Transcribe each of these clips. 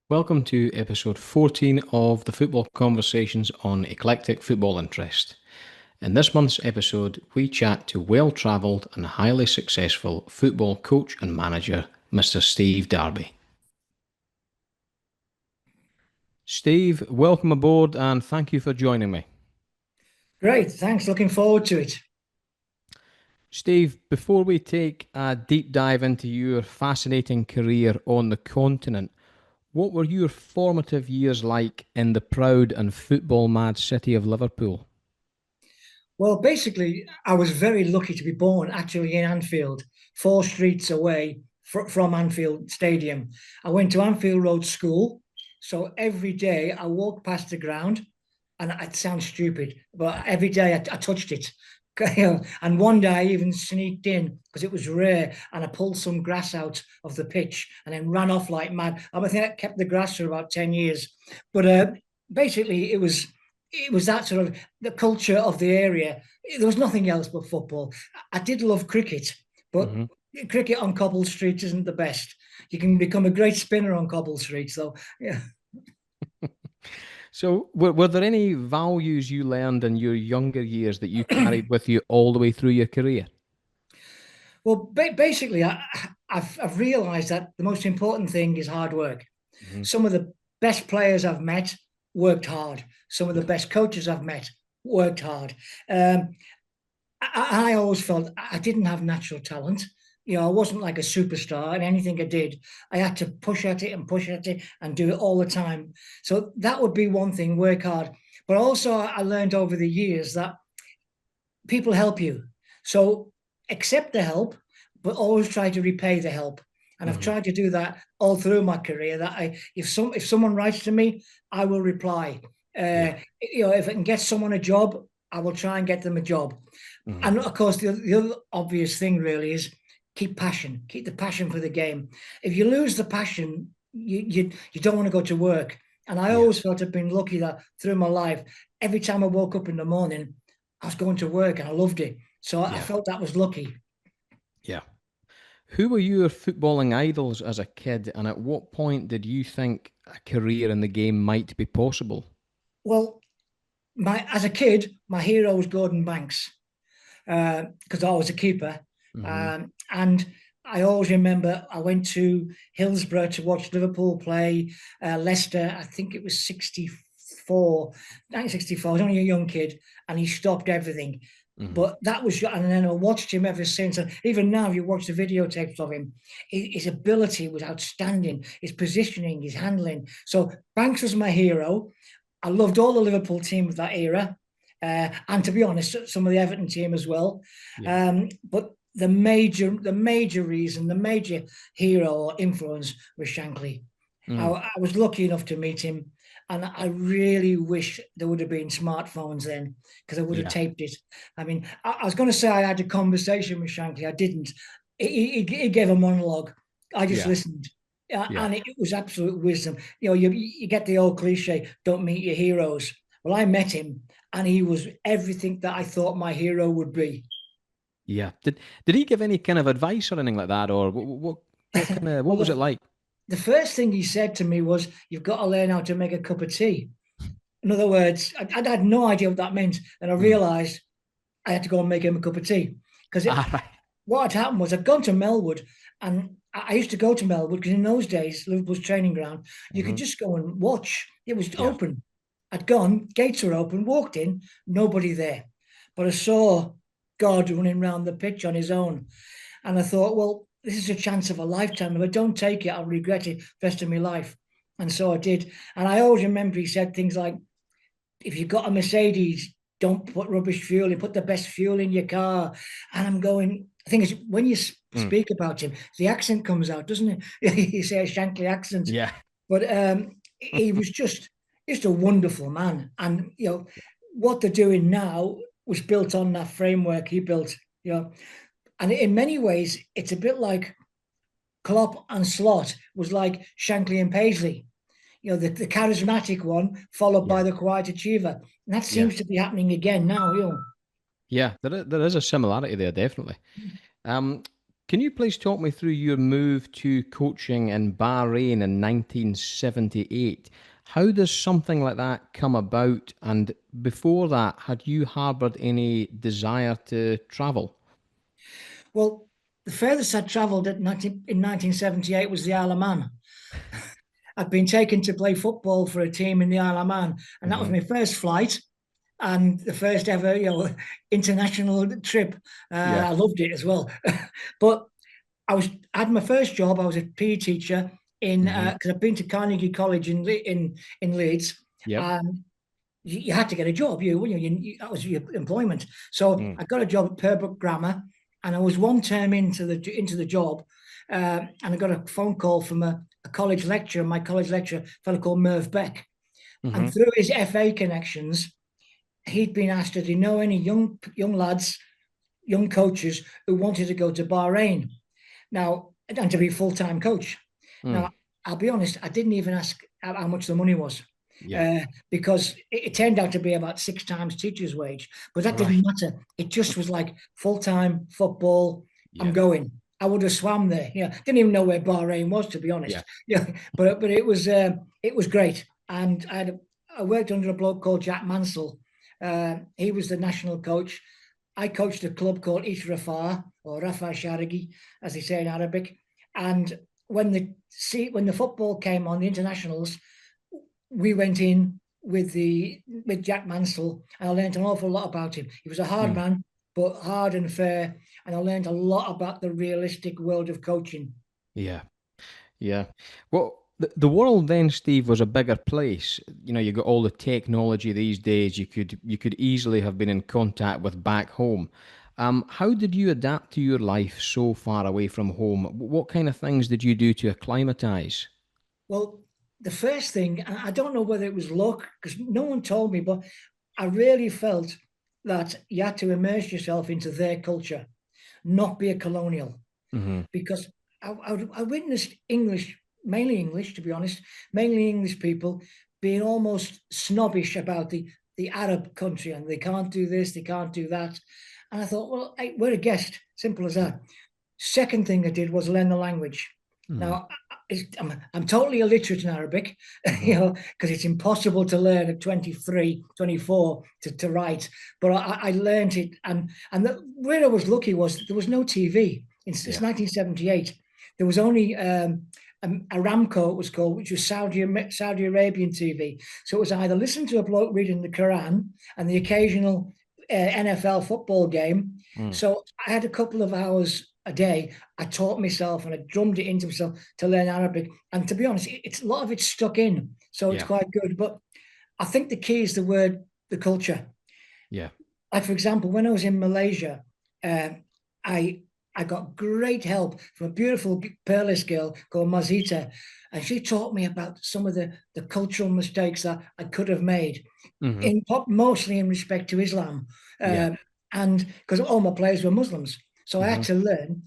Welcome to episode 14 of the Football Conversations on Eclectic Football Interest. In this month's episode, we chat to well-travelled and highly successful football coach and manager, Mr. Steve Darby. Steve, welcome aboard and thank you for joining me. Great, thanks. Looking forward to it. Steve, before we take a deep dive into your fascinating career on the continent, what were your formative years like in the proud and football-mad city of Liverpool? Well, basically, I was very lucky to be born actually in Anfield, 4 streets away from Anfield Stadium. I went to Anfield Road School. So every day I walked past the ground, and it sounds stupid, but every day I touched it. And one day I even sneaked in because it was rare, and I pulled some grass out of the pitch and then ran off like mad. I think I kept the grass for about 10 years. But basically, it was that sort of the culture of the area. There was nothing else but football. I did love cricket, but cricket on cobble streets isn't the best. You can become a great spinner on cobble streets, though. Yeah. So, were there any values you learned in your younger years that you carried with you all the way through your career? Well, basically, I've realised that the most important thing is hard work. Hmm. Some of the best players I've met worked hard. Some of the Yeah. best coaches I've met worked hard. Um, I always felt I didn't have natural talent. I wasn't like a superstar, and anything I did, I had to push at it and push at it and do it all the time. So that would be one thing, work hard. But also, I learned over the years that people help you. So accept the help, but always try to repay the help. And I've Hmm. tried to do that all through my career. That if someone writes to me, I will reply. Yeah. If I can get someone a job, I will try and get them a job. Hmm. And of course, the other obvious thing really is keep the passion for the game. If you lose the passion, you don't want to go to work. And I Yeah. always felt I've been lucky that through my life, every time I woke up in the morning, I was going to work and I loved it. So I Yeah. felt that was lucky. Yeah. Who were your footballing idols as a kid, and at what point did you think a career in the game might be possible? Well, as a kid, my hero was Gordon Banks because I was a keeper. Hmm. And I always remember I went to Hillsborough to watch Liverpool play Leicester. I think it was 64, 1964. I was only a young kid, and he stopped everything. Hmm. But that was, and then I watched him ever since. And even now, if you watch the videotapes of him, his ability was outstanding. His positioning, his handling. So Banks was my hero. I loved all the Liverpool team of that era, and to be honest, some of the Everton team as well. Yeah. But the major reason, the major hero or influence was Shankly. I, Mm. I was lucky enough to meet him, and I really wish there would have been smartphones then because I would have Yeah. taped it. I mean, I was going to say I had a conversation with Shankly. I didn't. He gave a monologue. I just Yeah. listened. Yeah. And it was absolute wisdom. You get the old cliche, don't meet your heroes. Well, I met him, and he was everything that I thought my hero would be. Yeah. Did he give any kind of advice or anything like that, or what Well, was it like? the first thing he said to me was, "You've got to learn how to make a cup of tea." In other words, I had no idea what that meant, and I Mm. realised I had to go and make him a cup of tea because Ah, right. what had happened was I'd gone to Melwood, and I used to go to Melwood because in those days, Liverpool's training ground, you could Hmm. just go and watch. It was Yeah. open. I'd gone, gates were open, walked in, nobody there. But I saw God running around the pitch on his own. And I thought, well, this is a chance of a lifetime. If I don't take it, I'll regret it the rest of my life. And so I did. And I always remember he said things like, if you've got a Mercedes, don't put rubbish fuel in, put the best fuel in your car. And I'm going, I think it's when you Mm. speak about him, the accent comes out, doesn't it? You say a Shankly accent. Yeah. But he was just a wonderful man. And what they're doing now was built on that framework he built. And in many ways, it's a bit like Klopp and Slot was like Shankly and Paisley. The charismatic one followed by Yeah. the quiet achiever. And that Yeah. seems to be happening again now. Yeah. There is a similarity there, definitely. Um, Can you please talk me through your move to coaching in Bahrain in 1978? How does something like that come about? And before that, had you harboured any desire to travel? Well, the furthest I'd travelled in 1978 was the Isle of Man. I'd been taken to play football for a team in the Isle of Man, and that was Hmm. my first flight and the first ever, international trip. Yeah. I loved it as well. But I had my first job. I was a PE teacher in Hmm. because I've been to Carnegie College in Leeds, Yep. and you had to get a job. That was your employment. So Mm. I got a job at Pembroke Grammar, and I was one term into the job, and I got a phone call from a college lecturer. My college lecturer, a fellow called Merv Beck, and Hmm. through his FA connections, he'd been asked, "Did he know any young lads, young coaches who wanted to go to Bahrain?" Now, and to be full-time coach. Mm. Now, I'll be honest, I didn't even ask how much the money was, Yeah. uh, because it turned out to be about 6 times teacher's wage. But that Right. didn't matter. It just was like full-time football. I'm Yeah. going. I would have swam there. Didn't even know where Bahrain was, to be honest. Yeah. Yeah, but it was great. And I worked under a bloke called Jack Mansell. He was the national coach. I coached a club called E14 or Rafa Sharagi, as they say in Arabic. And when the football came on, the internationals, we went in with Jack Mansell, and I learned an awful lot about him. He was a hard Mm. man, but hard and fair, and I learned a lot about the realistic world of coaching. Yeah. Yeah. Well, the world then, Steve, was a bigger place. You know, you got all the technology these days. You could easily have been in contact with back home. How did you adapt to your life so far away from home? What kind of things did you do to acclimatize? Well, the first thing, and I don't know whether it was luck because no one told me, but I really felt that you had to immerse yourself into their culture, not be a colonial. Hmm. Because I witnessed English, mainly English, to be honest, mainly English people being almost snobbish about the Arab country, and they can't do this, they can't do that. And I thought, well, hey, we're a guest, simple as that. Second thing I did was learn the language. Hmm. Now, I'm totally illiterate in Arabic, Hmm. because it's impossible to learn at 23, 24 to write. But I learned it. Where I was lucky was there was no TV. Since Yeah. 1978. There was only Aramco, it was called, which was Saudi Arabian TV. So it was either listen to a bloke reading the Quran and the occasional NFL football game. Mm. So I had a couple of hours a day. I taught myself and I drummed it into myself to learn Arabic. And to be honest, it's a lot of it's stuck in, so it's Yeah. quite good. But I think the key is the culture. Yeah. Like for example, when I was in Malaysia, uh, I I got great help from a beautiful Perlis girl called Mazita, and she taught me about some of the cultural mistakes that I could have made, Hmm. mostly in respect to Islam, Yeah. and because all my players were Muslims, so I had Hmm. to learn,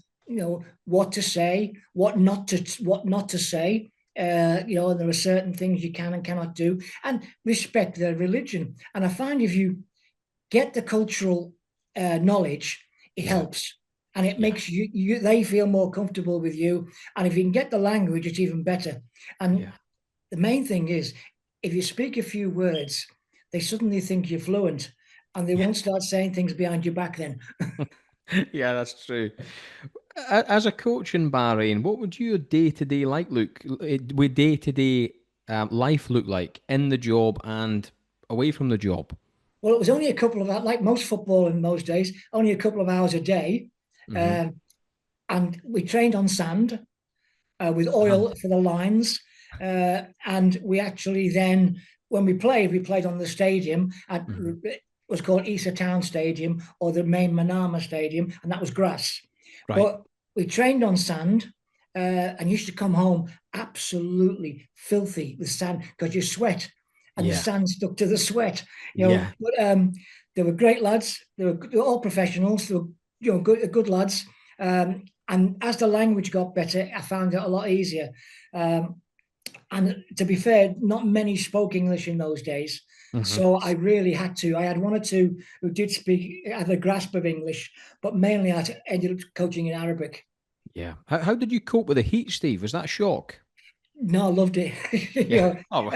what to say, what not to say. And there are certain things you can and cannot do, and respect their religion. And I find if you get the cultural knowledge, it Yeah. helps, and it Yeah. makes they feel more comfortable with you. And if you can get the language, it's even better. And Yeah. the main thing is, if you speak a few words, they suddenly think you're fluent, and they Yeah. won't start saying things behind your back then. Yeah, that's true. As a coach in Bahrain, what would your day to day would day to day life look like in the job and away from the job? Well, it was only a couple of hours, like most football in those days, only a couple of hours a day, Hmm. um, and we trained on sand, with Sand. oil for the lines. And we actually then, when we played on the stadium at Hmm. it was called Isa Town Stadium or the main Manama Stadium, and that was grass. Right. But we trained on sand, and used to come home absolutely filthy with sand because you sweat, and the Yeah. sand stuck to the sweat. Yeah. But they were great lads. They were all professionals. They were good lads. And as the language got better, I found it a lot easier. Um, and to be fair, not many spoke English in those days. Hmm. So I really had to. I had one or two who did speak, had a grasp of English, but mainly I ended up coaching in Arabic. Yeah. How did you cope with the heat, Steve? Was that a shock? No, I loved it. Yeah. Oh,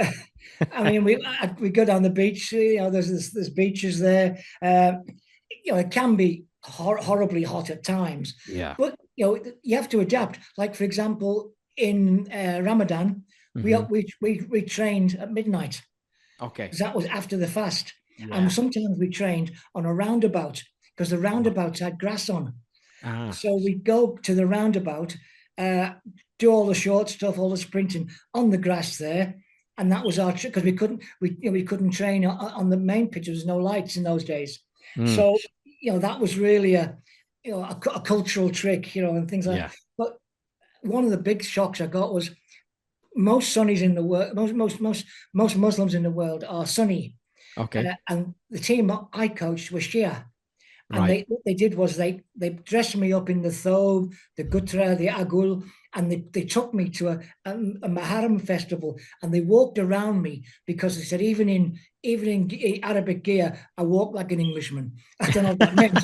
I mean, we go down the beach. There's beaches there. It can be horribly hot at times, yeah. but you have to adapt. Like for example, in Ramadan, we Hmm. we we trained at midnight Okay. because that was after the fast, and Yeah. sometimes we trained on a roundabout because the Oh. roundabouts had grass on. Ah. So we go to the roundabout, uh, do all the short stuff, all the sprinting on the grass there, and that was our trick because we couldn't train on the main pitch. There was no lights in those days, Mm. so that was really a cultural trick, and things like Yeah. that. But one of the big shocks I got was most Sunnis in the world, most Muslims in the world are Sunni, Okay. and the team I coached was Shia. And Right. what they did was they dressed me up in the thobe, the gutra, the agul, and they took me to a Muharram festival, and they walked around me because they said even in Arabic gear I walk like an Englishman. I don't know what that meant,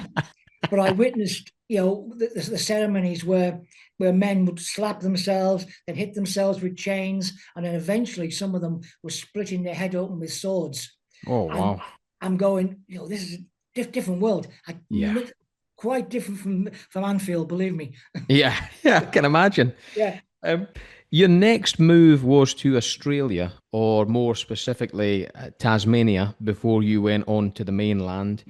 but I witnessed the ceremonies where men would slap themselves, then hit themselves with chains, and then eventually some of them were splitting their head open with swords. Oh, And wow. I'm going, this is a different world. Yeah. Quite different from Anfield, believe me. Yeah. Yeah. I can imagine. Yeah. Um, your next move was to Australia, or more specifically, Tasmania, before you went on to the mainland.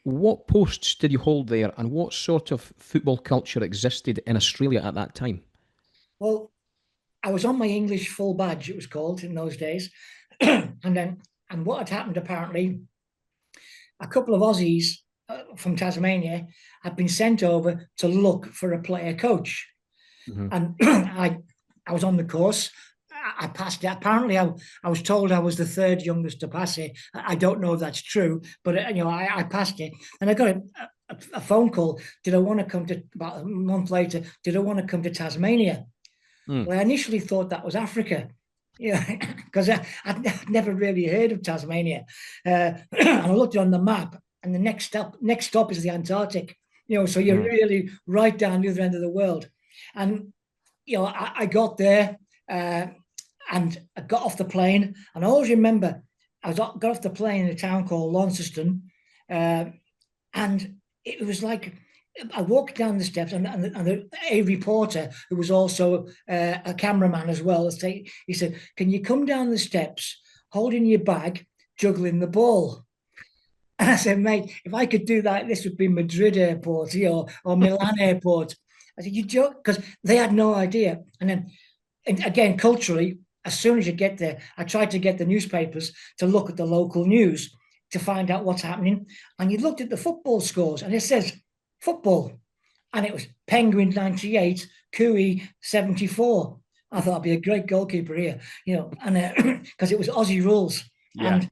What posts did you hold there, and what sort of football culture existed in Australia at that time? Well, I was on my English full badge, it was called in those days. And what had happened apparently, a couple of Aussies from Tasmania had been sent over to look for a player coach. Hmm. And I was on the course. I passed it. Apparently, I was told I was the third youngest to pass it. I don't know if that's true, but I passed it, and I got a phone call. Did I want to come to about a month later? Did I want to come to Tasmania? Mm. Well, I initially thought that was Africa. Yeah, because I'd never really heard of Tasmania. And I looked on the map, and the next stop is the Antarctic. So you're Mm. really right down the other end of the world. And I got there uh, and I got off the plane. And I always remember got off the plane in a town called Launceston, uh, and it was like I walked down the steps, and a reporter who was also a cameraman as well. He said, "Can you come down the steps holding your bag, juggling the ball?" And I said, "Mate, if I could do that, this would be Madrid airport, or Milan airport." I said, "You joke?" Because they had no idea. And again, culturally, as soon as you get there, I tried to get the newspapers to look at the local news to find out what's happening. And you looked at the football scores, and it says football, and it was Penguin 98, Cooey 74. I thought I'd be a great goalkeeper here, and because it was Aussie rules. Yeah. And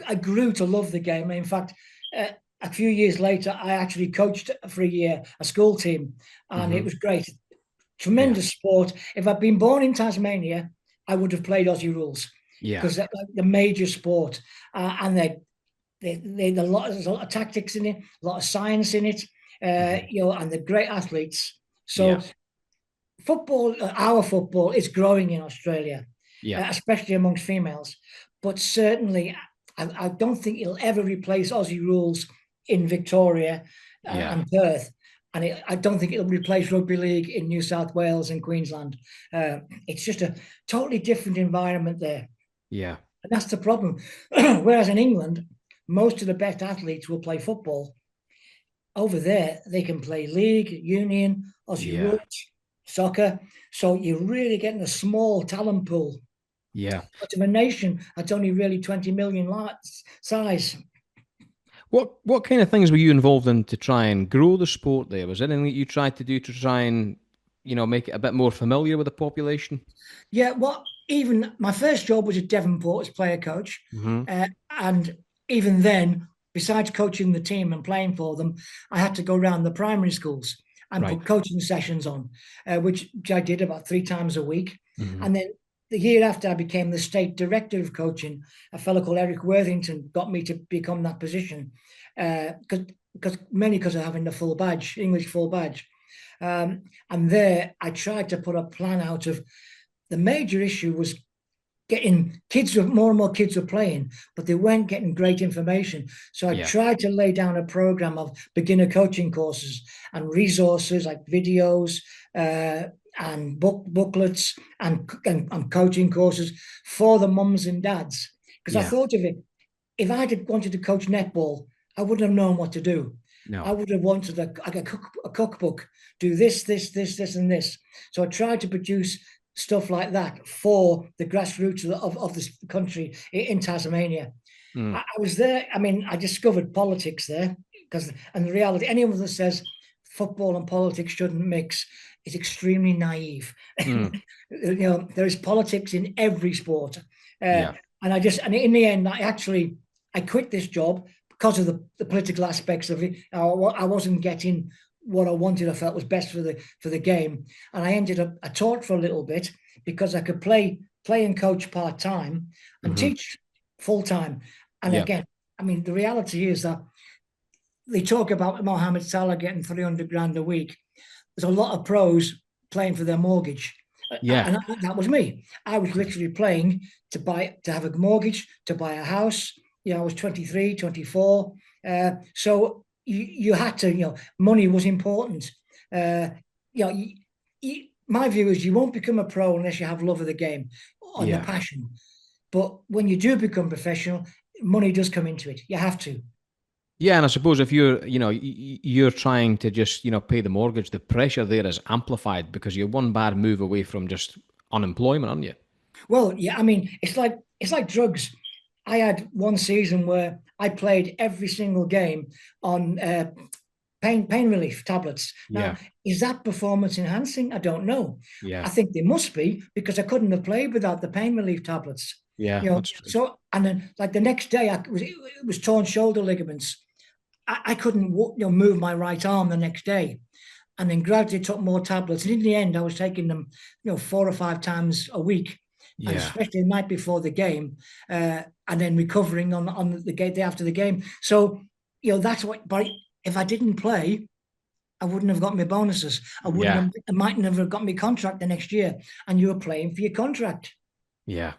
I grew to love the game. In fact, uh, a few years later, I actually coached for a year a school team, and it Hmm. was great. Yeah. Tremendous sport. If I'd been born in Tasmania, I would have played Aussie rules Yeah. because that's like the major sport, and there's a lot of tactics in it, a lot of science in it, Hmm. and they're great athletes. Yeah. So our football is growing in Australia, Yeah. especially amongst females. But certainly, I don't think it'll ever replace Aussie rules in Victoria Yeah. and Perth. And I don't think it'll replace rugby league in New South Wales and Queensland. It's just a totally different environment there. Yeah. And that's the problem. Whereas in England, most of the best athletes will play football. Over there, they can play league, union, Aussie Yeah. rules, soccer. So you're really getting a small talent pool. Yeah. But of a nation that's only really 20 million size. What kind of things were you involved in to try and grow the sport there? Was there anything that you tried to do to try and, make it a bit more familiar with the population? Yeah, well, even my first job was at Devonport as player coach. Hmm. And even then, besides coaching the team and playing for them, I had to go around the primary schools and Right. put coaching sessions on, which I did about 3 times a week. Hmm. And then the year after I became the state director of coaching, a fellow called Eric Worthington got me to become that position. Because because of having the full badge, English full badge. And there I tried to put a plan out of the major issue was getting kids, more and more kids were playing, but they weren't getting great information. So I Yeah. tried to lay down a program of beginner coaching courses and resources like videos and booklets and coaching courses for the mums and dads. Because I Yeah. thought of it, if I had wanted to coach netball, I wouldn't have known what to do. I No. would have wanted a cookbook, do this, and this. So I tried to produce stuff like that for the grassroots of this country in Tasmania. Mm. I was there. I mean, I discovered politics there and the reality, anyone that says football and politics shouldn't mix is extremely naive. Mm. There is politics in every sport. Uh, Yeah. and in the end, I quit this job because of the political aspects of it. I wasn't getting what I wanted. I felt was best for the game, and I taught for a little bit because I could play and coach part time and Mm-hmm. teach full time. And Yeah. again, I mean, the reality is that they talk about Mohamed Salah getting 300 grand a week. There's a lot of pros playing for their mortgage. Yeah. And that was me. I was literally playing to have a mortgage, to buy a house. I was 23, 24. So you had to, money was important. You know, my view is you won't become a pro unless you have love of the game and the Yeah. passion. But when you do become professional, money does come into it. You have to. Yeah, and I suppose if you're trying to just, pay the mortgage, the pressure there is amplified because you're one bad move away from just unemployment, aren't you? Well, yeah, I mean, it's like drugs. I had one season where I played every single game on pain relief tablets. Now, Yeah. is that performance enhancing? I don't know. Yeah. I think they must be because I couldn't have played without the pain relief tablets. Yeah, that's true. So and then like the next day, it was torn shoulder ligaments. I couldn't move my right arm the next day, and then gradually took more tablets. And in the end, I was taking them, 4 or 5 times a week, and Yeah. especially the night before the game, and then recovering on the day after the game. So that's what. But if I didn't play, I wouldn't have got my bonuses. Yeah. I might never have got my contract the next year. And you were playing for your contract. Yeah.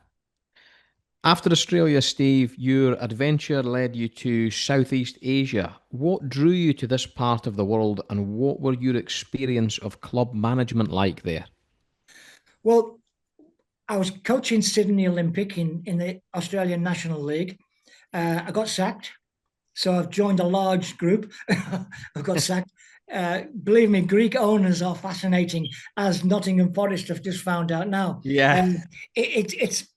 After Australia, Steve, your adventure led you to Southeast Asia. What drew you to this part of the world and what were your experience of club management like there? Well, I was coaching Sydney Olympic in the Australian National League. I got sacked. So I've joined a large group. I've got sacked. Believe me, Greek owners are fascinating, as Nottingham Forest have just found out now. Yeah. It's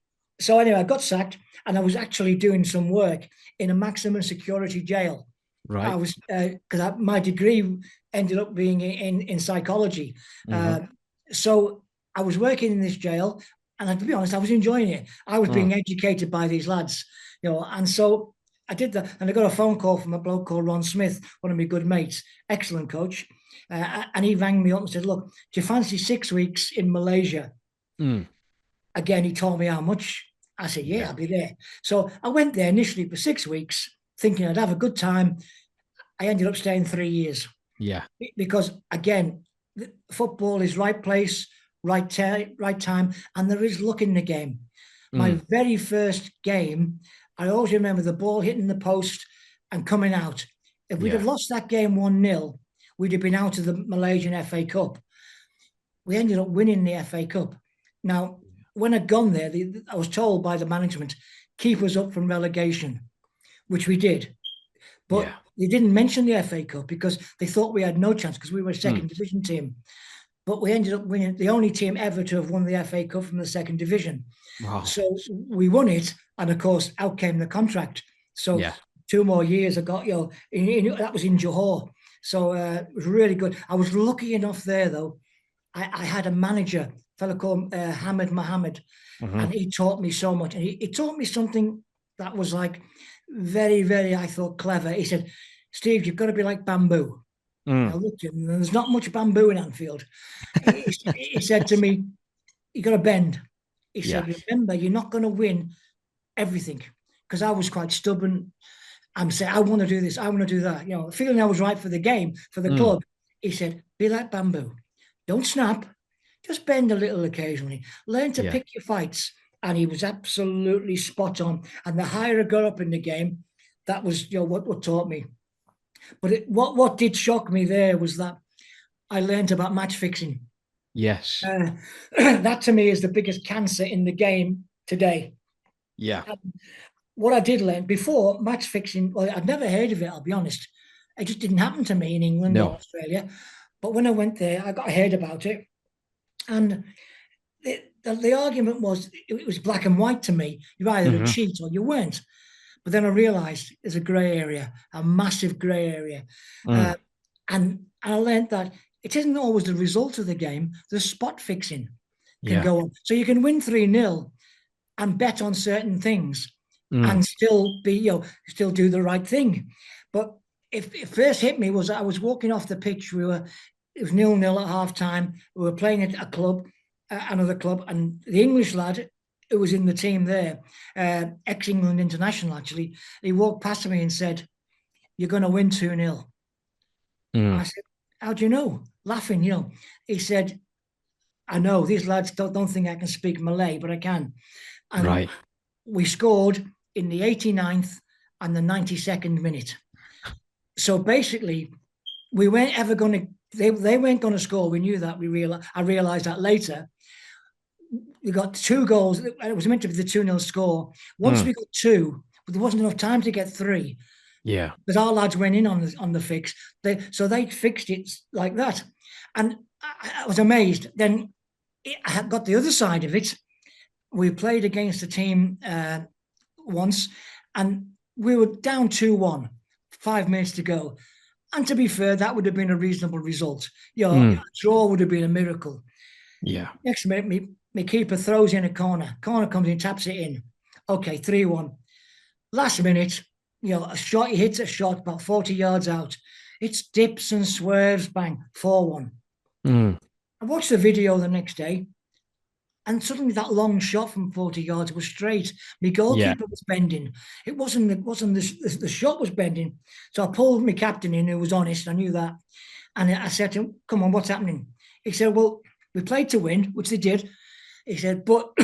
so anyway. I got sacked, and I was actually doing some work in a maximum security jail. I Right. was because my degree ended up being in psychology. Mm-hmm. So I was working in this jail, and to be honest, I was enjoying it. I was Mm. being educated by these lads, and so I did that. And I got a phone call from a bloke called Ron Smith, one of my good mates, excellent coach, and he rang me up and said, "Look, do you fancy 6 weeks in Malaysia?" Mm. Again, he told me how much. I said, "Yeah, Yeah. I'll be there." So I went there initially for 6 weeks, thinking I'd have a good time. I ended up staying 3 years Yeah. because, again, football is right place, right time, and there is luck in the game. My Mm. very first game, I always remember the ball hitting the post and coming out. If we'd have Yeah. lost that game 1-0, we'd have been out of the Malaysian FA Cup. We ended up winning the FA Cup. Now, when I'd gone there, I was told by the management, keep us up from relegation, which we did. But Yeah. they didn't mention the FA Cup because they thought we had no chance because we were a Mm. second division team. But we ended up winning, the only team ever to have won the FA Cup from the second division. Wow. So we won it, and of course, out came the contract. So Yeah. 2 more years I got, that was in Johor. So it was really good. I was lucky enough there, though. I had a manager, a fellow called Hamid Mohammed, Mm-hmm. and he taught me so much. And he taught me something that was like very, very, I thought, clever. He said, "Steve, you've got to be like bamboo." And I Mm. looked at him, and there's not much bamboo in Anfield. He said to me, "You got to bend." He Yeah. said, "Remember, you're not going to win everything," because I was quite stubborn. I'm saying, I want to do this, I want to do that. Feeling I was right for the game, for the club. He said, be like bamboo. Don't snap. Just bend a little occasionally. Learn to pick your fights. And he was absolutely spot on. And the higher I got up in the game, that was what taught me. But what did shock me there was that I learned about match fixing. Yes. That to me is the biggest cancer in the game today. Yeah. What I did learn before match fixing, well, I'd never heard of it, I'll be honest. It just didn't happen to me in England or Australia. But when I went there, I heard about it. And the argument was, it was black and white to me. You're either a cheat or you weren't. But then I realized there's a grey area, a massive grey area. And I learned that it isn't always the result of the game. The spot fixing can go on. So you can win 3-0 and bet on certain things and still be, still do the right thing. But if it first hit me was I was walking off the pitch. It was 0-0 at half time. We were playing at a club, another club, and the English lad who was in the team there, ex-England international actually, he walked past me and said, "You're going to win 2-0. I said, "How do you know?" Laughing, He said, "I know these lads don't think I can speak Malay, but I can." And we scored in the 89th and the 92nd minute. So basically, we weren't ever going to. They weren't going to score. We knew that. I realized that later. We got 2 goals. It was meant to be the 2-0 score. Once we got 2, but there wasn't enough time to get 3. Yeah. Because our lads went in on the fix. So they fixed it like that. And I was amazed. Then I got the other side of it. We played against a team once, and we were down 2-1, 5 minutes to go. And to be fair, that would have been a reasonable result. A draw would have been a miracle. Yeah. Next minute, my keeper throws in a corner. Corner comes in, taps it in. Okay, 3-1. Last minute, a shot, he hits a shot about 40 yards out. It's dips and swerves, bang, 4-1. I watched the video the next day, and suddenly that long shot from 40 yards was straight. My goalkeeper was bending. It wasn't the shot was bending. So I pulled my captain in, who was honest. I knew that. And I said to him, "Come on, what's happening?" He said, "Well, we played to win," which they did. He said, "But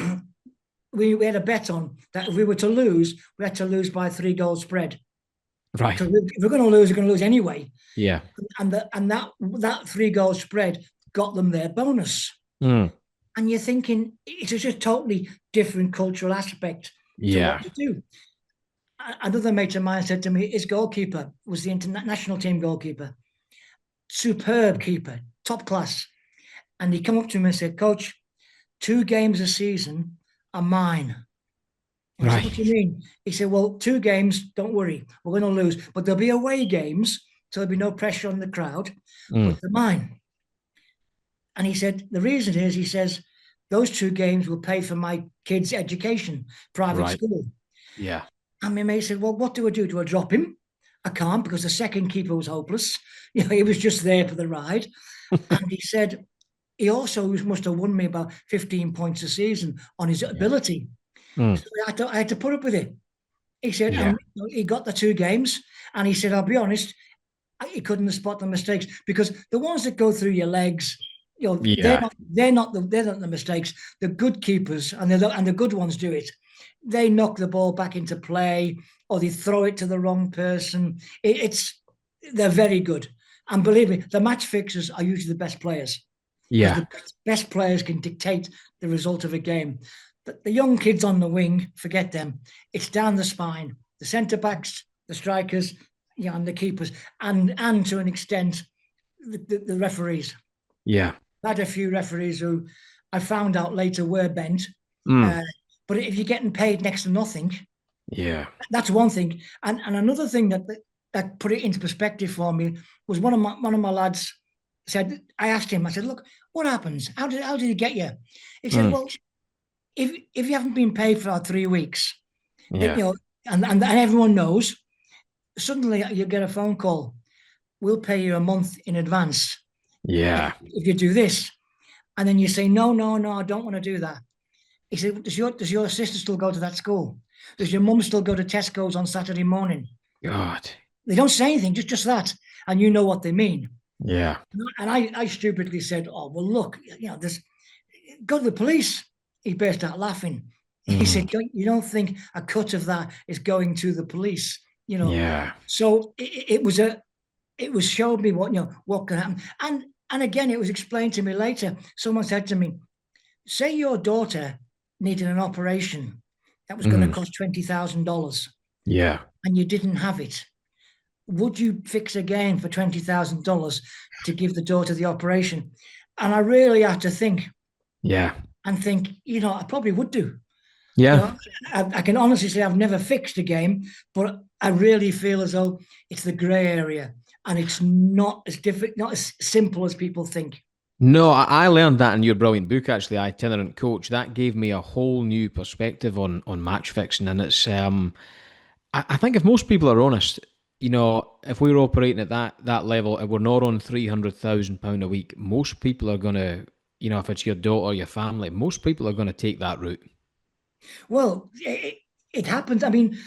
we had a bet on that if we were to lose, we had to lose by 3-goal spread. Right. So if we're going to lose, we're going to lose anyway." Yeah. And that 3-goal spread got them their bonus. And you're thinking it's just a totally different cultural aspect to what you do. Another mate of mine said to me, his goalkeeper was the international team goalkeeper. Superb keeper, top class. And he came up to me and said, "Coach, 2 games a season are mine." I said, "What do you mean?" He said, "Well, 2 games, don't worry, we're going to lose. But there'll be away games, so there'll be no pressure on the crowd, but they're mine." And he said, the reason is, he says, those 2 games will pay for my kids' education, private school. Yeah. And my mate said, "Well, what do I do? Do I drop him?" I can't, because the second keeper was hopeless. He was just there for the ride. And he said, he also must have won me about 15 points a season on his ability. So I had to put up with it. He said, and he got the 2 games. And he said, I'll be honest, he couldn't have spotted the mistakes, because the ones that go through your legs, they're not the mistakes. The good keepers and the good ones do it. They knock the ball back into play, or they throw it to the wrong person. They're very good. And believe me, the match fixers are usually the best players. Yeah. The best players can dictate the result of a game. But the young kids on the wing, forget them. It's down the spine. The centre backs, the strikers, and the keepers, and to an extent, the referees. Yeah. I had a few referees who I found out later were bent. But if you're getting paid next to nothing, that's one thing. And another thing that put it into perspective for me was one of my lads said, I asked him, I said, "Look, what happens? How did he get you?" He said, "Well, if you haven't been paid for 3 weeks, then, and everyone knows, suddenly you get a phone call. We'll pay you a month in advance. Yeah. If you do this." And then you say, no, I don't want to do that. He said, does your sister still go to that school? Does your mum still go to Tesco's on Saturday morning? God. They don't say anything, just that, and you know what they mean. Yeah. And I stupidly said, "Oh well, look, this go to the police." He burst out laughing. He Mm. said, "You don't think a cut of that is going to the police?" Yeah. So it was showed me what can happen, and again, it was explained to me later. Someone said to me, "Say your daughter needed an operation that was going to Mm. cost $20,000, Yeah. and you didn't have it. Would you fix again for $20,000 to give the daughter the operation?" And I really had to think Yeah. and think, I probably would do. You Yeah. know, I can honestly say I've never fixed a game, but I really feel as though it's the grey area, and it's not as difficult, not as simple as people think. No, I learned that in your brilliant book, actually, Itinerant Coach. That gave me a whole new perspective on match fixing, and it's I think if most people are honest, if we're operating at that level and we're not on £300,000 a week, most people are gonna, if it's your daughter, your family, most people are gonna take that route. Well, it happens. I mean,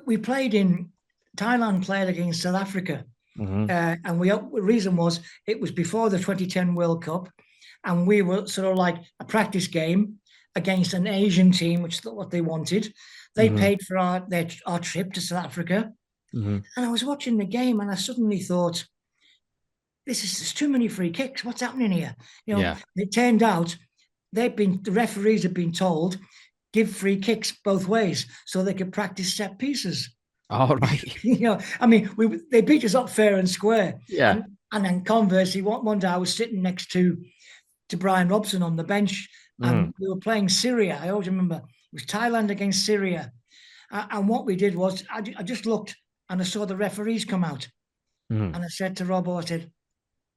we played in Thailand, played against South Africa, Mm-hmm. and the reason was it was before the 2010 World Cup, and we were sort of like a practice game against an Asian team, which is what they wanted. They Mm-hmm. paid for our trip to South Africa, Mm-hmm. and I was watching the game, and I suddenly thought, there's too many free kicks. What's happening here? Yeah. It turned out the referees had been told give free kicks both ways so they could practice set pieces. All right. I mean, they beat us up fair and square, Yeah. and then conversely, one day I was sitting next to Brian Robson on the bench, Mm. and we were playing Syria. I always remember it was Thailand against Syria, and what we did was I just looked and I saw the referees come out, Mm. and I said to Robbo, I said,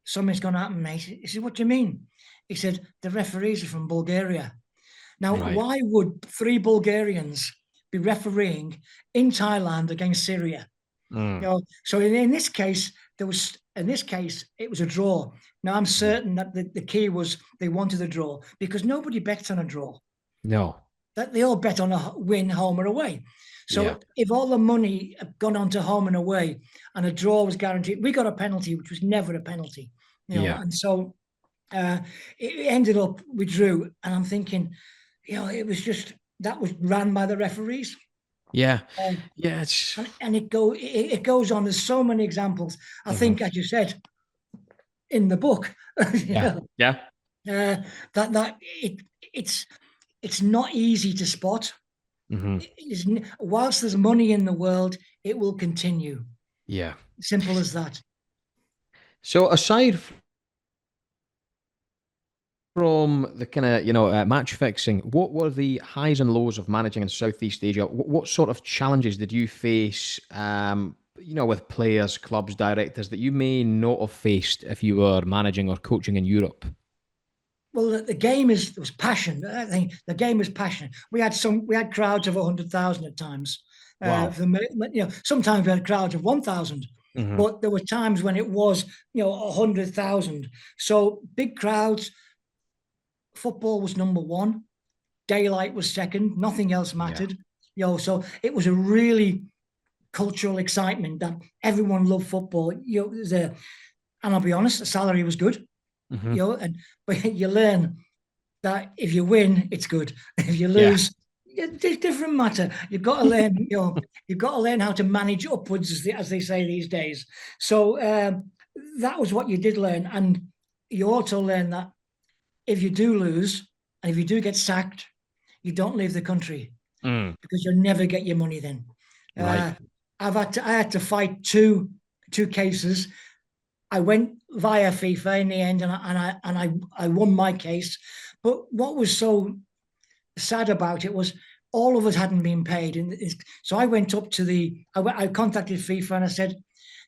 "Something's going to happen, mate." He said, "What do you mean?" He said, "The referees are from Bulgaria." Now, Right. why would three Bulgarians be refereeing in Thailand against Syria? Mm. So in this case, it was a draw. Now I'm Mhm. certain that the key was they wanted a draw because nobody bets on a draw. No. That they all bet on a win, home or away. Yeah. So if all the money had gone on to home and away, and a draw was guaranteed, we got a penalty, which was never a penalty. Yeah. And so uh, it ended up we drew, and I'm thinking, it was just that was ran by the referees. Yeah. Um, Yeah. It's. and it goes on. There's so many examples. I Mhm. think, as you said in the book, Yeah. Yeah. that it's not easy to spot. Hmm. Whilst there's money in the world, it will continue. Yeah. Simple as that. So aside from the kind of match fixing, what were the highs and lows of managing in Southeast Asia? What sort of challenges did you face? With players, clubs, directors that you may not have faced if you were managing or coaching in Europe. Well, the game was passion. I think the game was passion. We had crowds of 100,000 at times. Wow. Sometimes we had crowds of 1,000, Hmm. but there were times when it was 100,000. So big crowds. Football was number one. Daylight was second. Nothing else Yeah. mattered. So it was a really cultural excitement that everyone loved football. And I'll be honest, the salary was good. Hmm. But you learn that if you win, it's good. If you Yeah. lose, it's a different matter. You've got to learn. You've got to learn how to manage upwards, as they say these days. So that was what you did learn, and you also learn that if you do lose and if you do get sacked, you don't leave the country Mm. because you'll never get your money then. Right. Uh, I had to fight two cases. I went via FIFA in the end, and I won my case. But what was so sad about it was all of us hadn't been paid, and so I went up to I contacted FIFA and I said,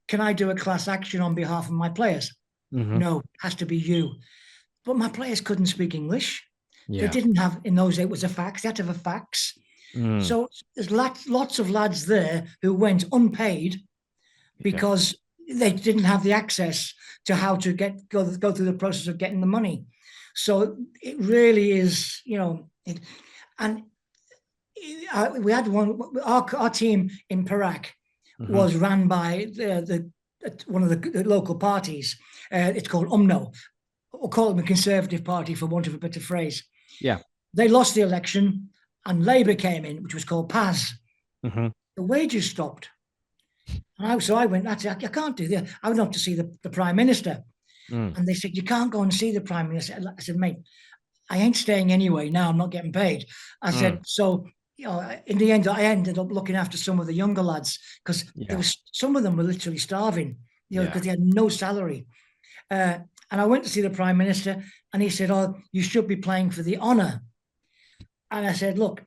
"Can I do a class action on behalf of my players?" Hmm. No, has to be you. But my players couldn't speak English. They Yeah. didn't have in those days. It was a fax. They had to have a fax. Mm. So there's lots of lads there who went unpaid Yeah. because they didn't have the access to how to go through the process of getting the money. So it really is, and we had our team in Perak was ran by one of the local parties. It's called UMNO. We'll call them a Conservative Party, for want of a better phrase. Yeah. They lost the election and Labour came in, which was called PAS. The wages stopped. And so I went, I can't do this. I went up to see the Prime Minister. And they said, you can't go and see the Prime Minister. I said, mate, I ain't staying anyway. Now I'm not getting paid. I said, so in the end, I ended up looking after some of the younger lads because some of them were literally starving, because they had no salary. And I went to see the Prime Minister and he said, oh, you should be playing for the honour. And I said, look,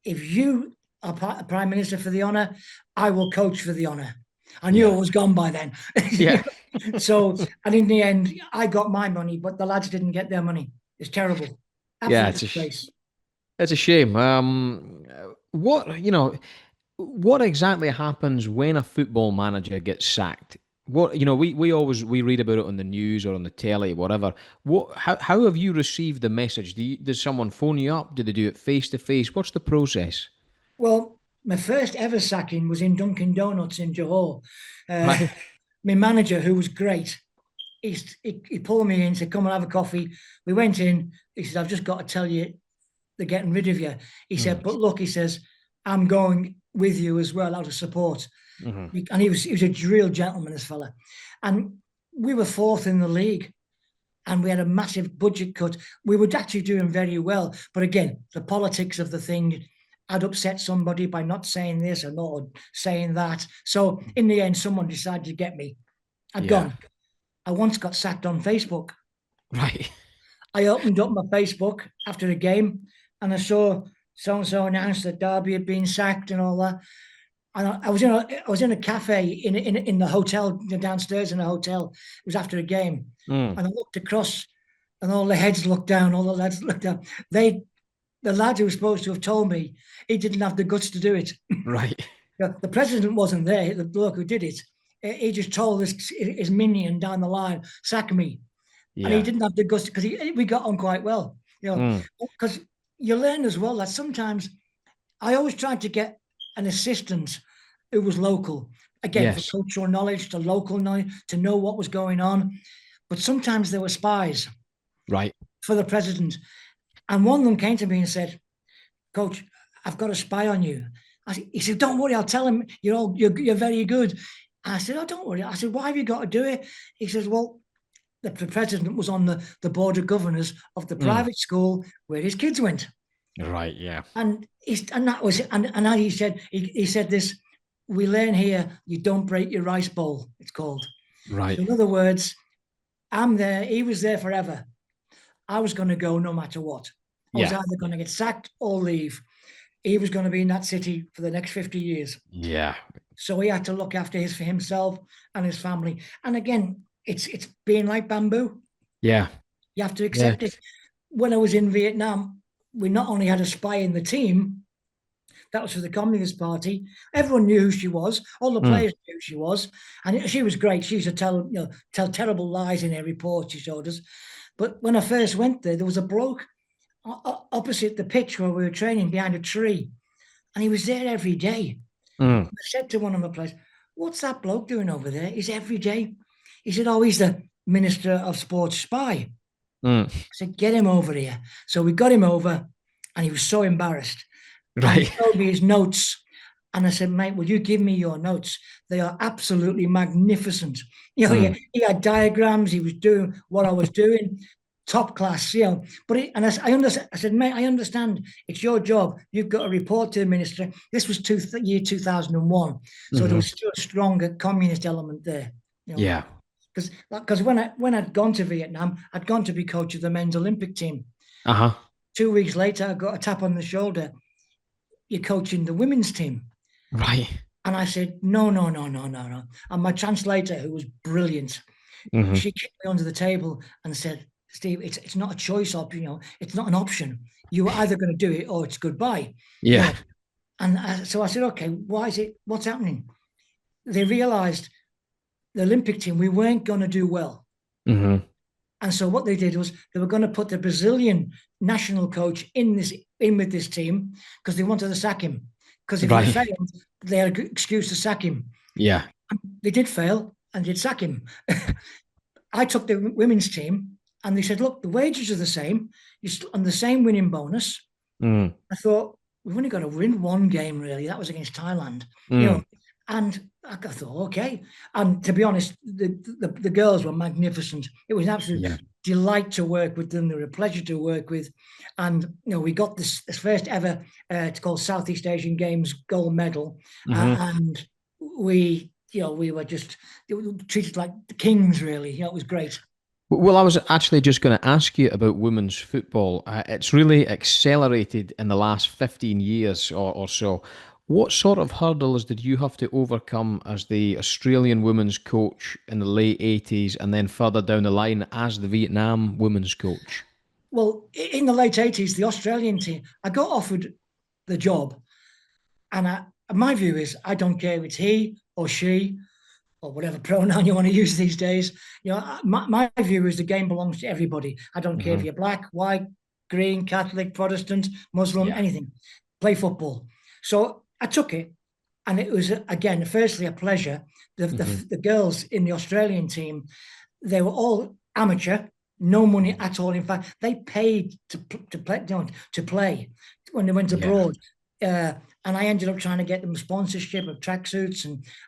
if you are Prime Minister for the honour, I will coach for the honour. I knew I was gone by then. So, and in the end, I got my money, but the lads didn't get their money. It's terrible. Absolute it's a shame. What exactly happens when a football manager gets sacked? We read about it on the news or on the telly, whatever. How have you received the message? Does someone phone you up? Do they do it face to face? What's the process? Well, my first ever sacking was in Dunkin' Donuts in Johor. Right. My manager, who was great, he pulled me in, said, come and have a coffee. We went in. He said, I've just got to tell you, they're getting rid of you. He said, but look, he says, I'm going with you as well out of support. And he was a real gentleman, this fella. And we were fourth in the league. And we had a massive budget cut. We were actually doing very well. But again, the politics of the thing, I'd upset somebody by not saying this or not saying that. So in the end, someone decided to get me. I'd gone. I once got sacked on Facebook. Right. I opened up my Facebook after the game and I saw so-and-so announced that Darby had been sacked and all that. And I was in a cafe in the hotel, downstairs in the hotel. It was after a game. And I looked across and all the heads looked down, all the lads looked down. The lad who was supposed to have told me, he didn't have the guts to do it. Right. The president wasn't there, the bloke who did it. He just told his minion down the line, sack me. And he didn't have the guts because we got on quite well. Because you learn as well that sometimes I always tried to get an assistant who was local. Again, for cultural knowledge, to local knowledge, to know what was going on. But sometimes there were spies. Right. For the president. And one of them came to me and said, Coach, I've got a spy on you. He said, don't worry, I'll tell him you're very good. And I said, oh, don't worry. I said, why have you got to do it? He says, well, the president was on the board of governors of the private school where his kids went. Right, yeah. And he said this, we learn here, you don't break your rice bowl, it's called. Right. So in other words, I'm there, he was there forever. I was going to go no matter what. I was either going to get sacked or leave. He was going to be in that city for the next 50 years. Yeah. So he had to look after himself and his family. And again, it's being like bamboo. Yeah. You have to accept it. When I was in Vietnam, we not only had a spy in the team, that was for the Communist Party. Everyone knew who she was. All the players knew who she was. And she was great. She used to tell terrible lies in her report she showed us. But when I first went there was a bloke opposite the pitch where we were training behind a tree. And he was there every day. I said to one of my players, what's that bloke doing over there? He's every day. He said, oh, he's the Minister of Sports spy. I said, get him over here. So we got him over and he was so embarrassed. Right. And he showed me his notes. And I said, mate, will you give me your notes? They are absolutely magnificent. He had diagrams. He was doing what I was doing, top class, But I understand. I said, mate, I understand. It's your job. You've got to report to the minister. This was year 2001. So there was still a stronger communist element there. Yeah. Because when I'd gone to Vietnam, I'd gone to be coach of the men's Olympic team. 2 weeks later, I got a tap on the shoulder. You're coaching the women's team. Right. And I said, no. And my translator, who was brilliant, she kicked me under the table and said, Steve, it's not a choice option, it's not an option. You're either going to do it or it's goodbye. Yeah. And so I said, okay, what's happening? They realized the Olympic team, we weren't going to do well. And so what they did was they were going to put the Brazilian national coach in with this team because they wanted to sack him. Because if he failed, they had an excuse to sack him. Yeah. They did fail and did sack him. I took the women's team and they said, look, the wages are the same. You're on the same winning bonus. Mm. I thought, we've only got to win one game, really. That was against Thailand, Mm. And I thought, okay. And to be honest, the girls were magnificent. It was an absolute Yeah. delight to work with them. They were a pleasure to work with. And, we got this first ever, it's called Southeast Asian Games gold medal. And we were just treated like the kings, really. It was great. Well, I was actually just going to ask you about women's football. It's really accelerated in the last 15 years or so. What sort of hurdles did you have to overcome as the Australian women's coach in the late 80s and then further down the line as the Vietnam women's coach? Well, in the late 80s, the Australian team, I got offered the job. And my view is, I don't care if it's he or she or whatever pronoun you want to use these days. My view is the game belongs to everybody. I don't care if Hmm. you're black, white, green, Catholic, Protestant, Muslim, Yeah. anything. Play football. So I took it. And it was, again, firstly, a pleasure. Hmm. The girls in the Australian team, they were all amateur, no money at all. In fact, they paid to play when they went Yeah. abroad. And I ended up trying to get them sponsorship of tracksuits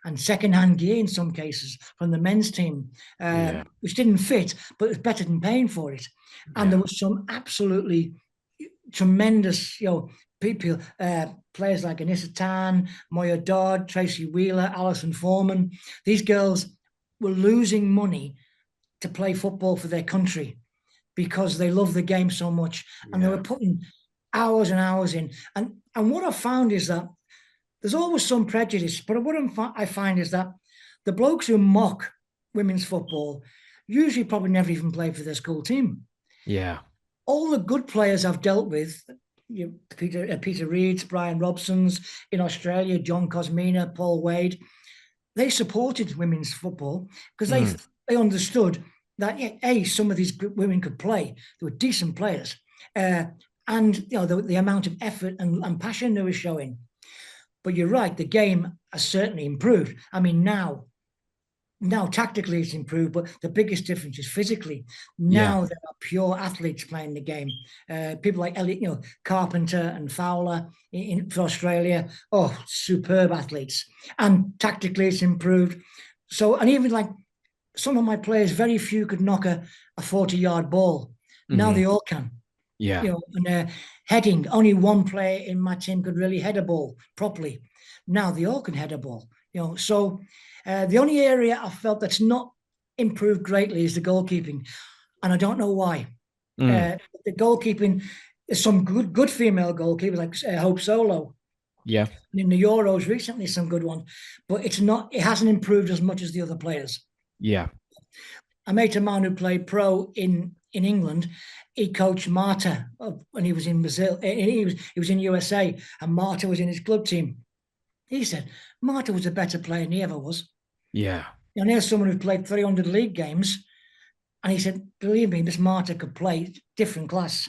and second-hand gear in some cases from the men's team, Yeah. which didn't fit, but it was better than paying for it. And Yeah. there was some absolutely tremendous, people, players like Anissa Tan, Moya Dodd, Tracy Wheeler, Alison Foreman. These girls were losing money to play football for their country because they love the game so much, and they were Yeah. putting hours and hours in. And what I found is that there's always some prejudice, but what I find is that the blokes who mock women's football usually probably never even played for their school team. Yeah. All the good players I've dealt with, Peter Reeds, Brian Robsons in Australia, John Cosmina, Paul Wade, they supported women's football because Mm. they understood that some of these women could play. They were decent players, and the amount of effort and passion they were showing. But you're right, the game has certainly improved. I mean, now tactically it's improved, but the biggest difference is physically. Yeah. Now there are pure athletes playing the game. People like Elliot, Carpenter and Fowler for Australia. Oh, superb athletes. And tactically it's improved. So, and even like some of my players, very few could knock a 40-yard ball. Now Hmm. they all can. Yeah. And heading, only one player in my team could really head a ball properly. Now they all can head a ball. So the only area I felt that's not improved greatly is the goalkeeping, and I don't know why. Mm. The goalkeeping, there's some good female goalkeepers like Hope Solo, Yeah. and in the Euros recently some good ones, but it hasn't improved as much as the other players. Yeah. I mate a man who played pro in England. He coached Marta when he was in Brazil. He was in USA, and Marta was in his club team. He said Marta was a better player than he ever was. Yeah. And here's someone who played 300 league games, and he said, believe me, this Marta could play different class.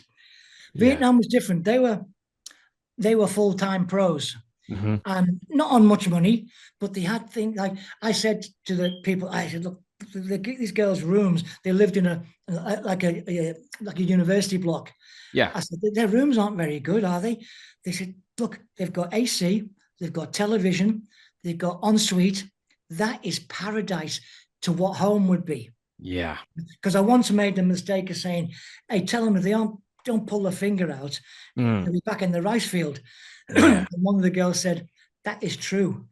Yeah. Vietnam was different. They were full-time pros Hmm. and not on much money, but they had things like I said to the people, I said, look, these girls' rooms, they lived in like a university block. Yeah. I said, their rooms aren't very good, are they? They said, look, they've got AC, they've got television, they've got ensuite. That is paradise to what home would be. Yeah. Because I once made the mistake of saying, hey, tell them if they don't pull their finger out, Mm. they'll be back in the rice field. Yeah. And one of the girls said, that is true.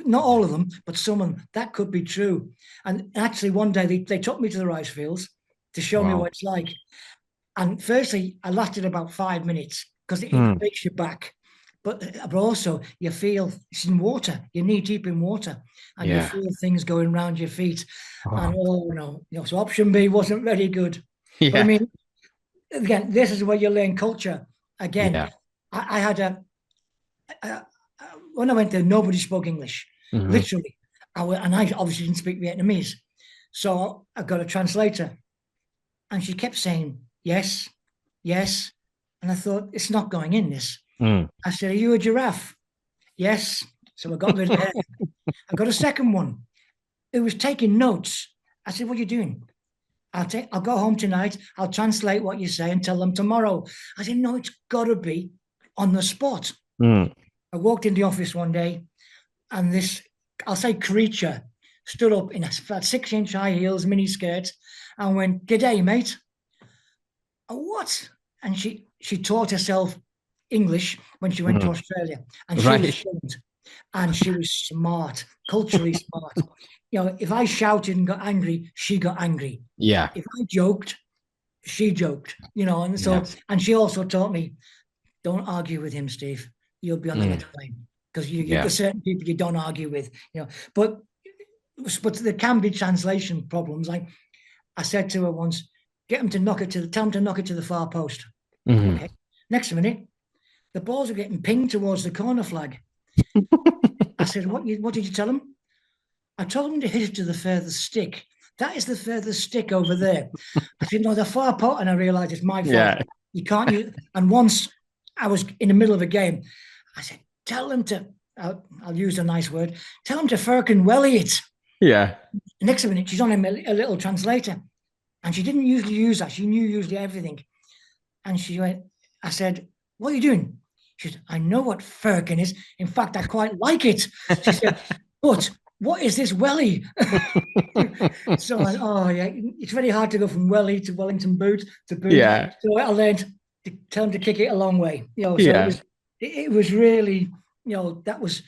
Not all of them, but some of them, that could be true. And actually, one day they took me to the rice fields to show me Wow. what it's like. And firstly, I lasted about 5 minutes because it Mm. breaks your back. But also, you feel it's in water. You're knee deep in water, and you Yeah. feel things going around your feet. Oh. And oh no, so option B wasn't very good. But I Yeah. mean, again, this is where you learn culture. Again, Yeah. I had when I went there, nobody spoke English, Hmm. literally. And I obviously didn't speak Vietnamese. So I got a translator, and she kept saying, yes, yes. And I thought, it's not going in this. Mm. I said, are you a giraffe? Yes. So I got rid of her. I got a second one who was taking notes. I said, what are you doing? I'll go home tonight. I'll translate what you say and tell them tomorrow. I said, no, it's got to be on the spot. Mm. I walked in the office one day and this, I'll say creature, stood up in a 6-inch high heels, mini skirt, and went, "G'day, mate." What? And she taught herself English when she went to Australia, and she was Right. fluent, and she was smart, culturally smart. If I shouted and got angry, she got angry. Yeah. If I joked, she joked. And so, Yeah. and she also taught me, don't argue with him, Steve. You'll be on the next plane because you've got certain people you don't argue with. But there can be translation problems. Like I said to her once, tell them to knock it to the far post. Okay. Next minute, the balls are getting pinged towards the corner flag. I said, what did you tell them? I told them to hit it to the furthest stick. That is the furthest stick over there. I said, no, the far post. And I realized it's my fault. Yeah. You can't use. And once I was in the middle of a game, I said, tell them to, I'll use a nice word, tell them to firkin welly it. Yeah. The next minute, she's on a little translator. And she didn't usually use that. She knew usually everything. And she went, I said, what are you doing? She said, I know what firkin is. In fact, I quite like it. She said, but what is this welly? So oh yeah, it's very hard to go from welly to Wellington boot to boot. Yeah. So I learned to tell them to kick it a long way. So Yeah. it was really, that was,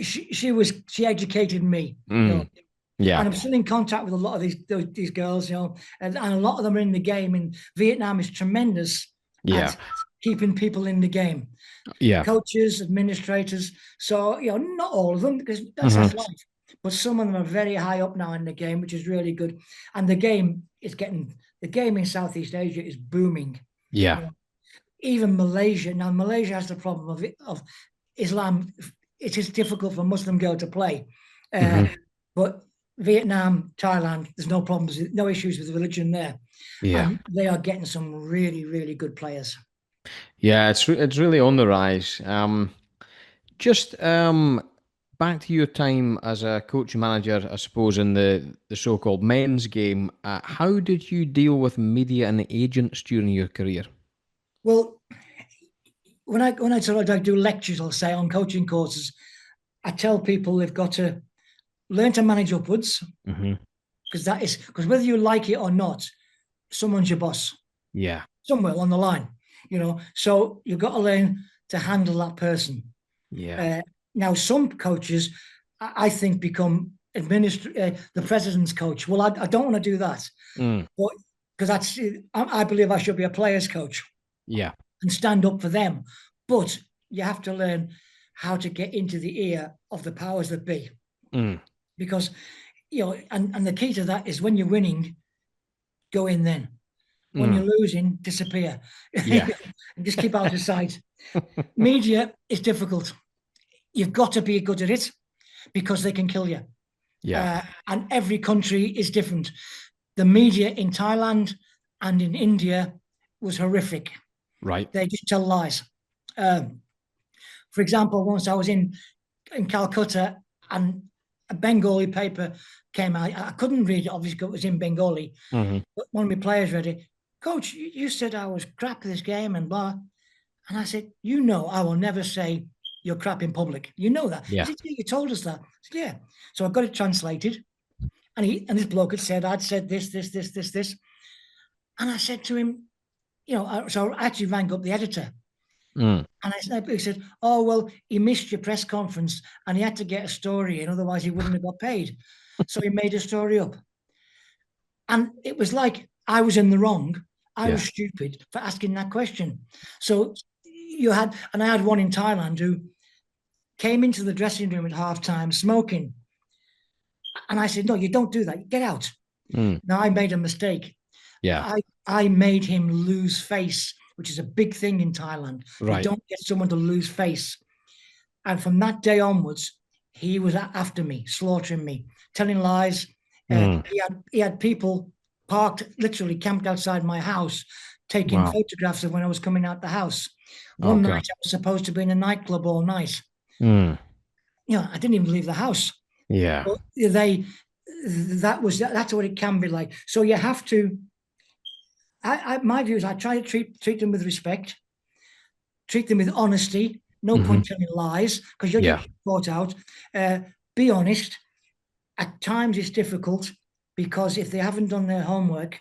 she educated me. Yeah. And I'm still in contact with a lot of these girls, and a lot of them are in the game. And Vietnam is tremendous at keeping people in the game. Yeah. Coaches, administrators. So, not all of them, because that's life. But some of them are very high up now in the game, which is really good. And the game in Southeast Asia is booming. Yeah. Even Malaysia. Now, Malaysia has the problem of Islam. It is difficult for a Muslim girl to play. But Vietnam, Thailand, there's no problems, no issues with religion there. Yeah. And they are getting some really, really good players. Yeah, it's really on the rise. Just back to your time as a coach and manager, I suppose, in the so-called men's game. How did you deal with media and agents during your career? Well, when I sort of do lectures, I'll say on coaching courses, I tell people they've got to learn to manage upwards, because whether you like it or not, someone's your boss. Yeah. Somewhere along the line, So you've got to learn to handle that person. Yeah. Now, some coaches, I think, become the president's coach. Well, I don't want to do that, but because I believe I should be a player's coach. Yeah. And stand up for them. But you have to learn how to get into the ear of the powers that be. Because, and the key to that is when you're winning, go in then. When you're losing, disappear. Yeah. And just keep out of sight. Media is difficult. You've got to be good at it because they can kill you. Yeah. And every country is different. The media in Thailand and in India was horrific. Right. They just tell lies. For example, once I was in Calcutta and a Bengali paper came out. I couldn't read it, obviously, because it was in Bengali. But one of my players read it. Coach, you said I was crap at this game and blah. And I said, I will never say you're crap in public. You know that. Yeah. He said, you told us that. I said, yeah. So I got it translated. And this bloke had said, I'd said this. And I said to him, so I actually rang up the editor. And he said, oh, well, he missed your press conference and he had to get a story in, otherwise he wouldn't have got paid. So he made a story up. And it was like I was in the wrong. I was stupid for asking that question. So I had one in Thailand who came into the dressing room at halftime smoking. And I said, no, you don't do that. Get out. Now, I made a mistake. Yeah. I made him lose face, which is a big thing in Thailand. Right. You don't get someone to lose face. And from that day onwards, he was after me, slaughtering me, telling lies. He had people literally camped outside my house, taking photographs of when I was coming out the house. One night I was supposed to be in a nightclub all night. I didn't even leave the house. Yeah. But that's what it can be like. So you have to. My view is I try to treat them with respect, treat them with honesty. No Hmm. point telling lies because you'll Yeah. get caught out. Be honest. At times it's difficult because if they haven't done their homework,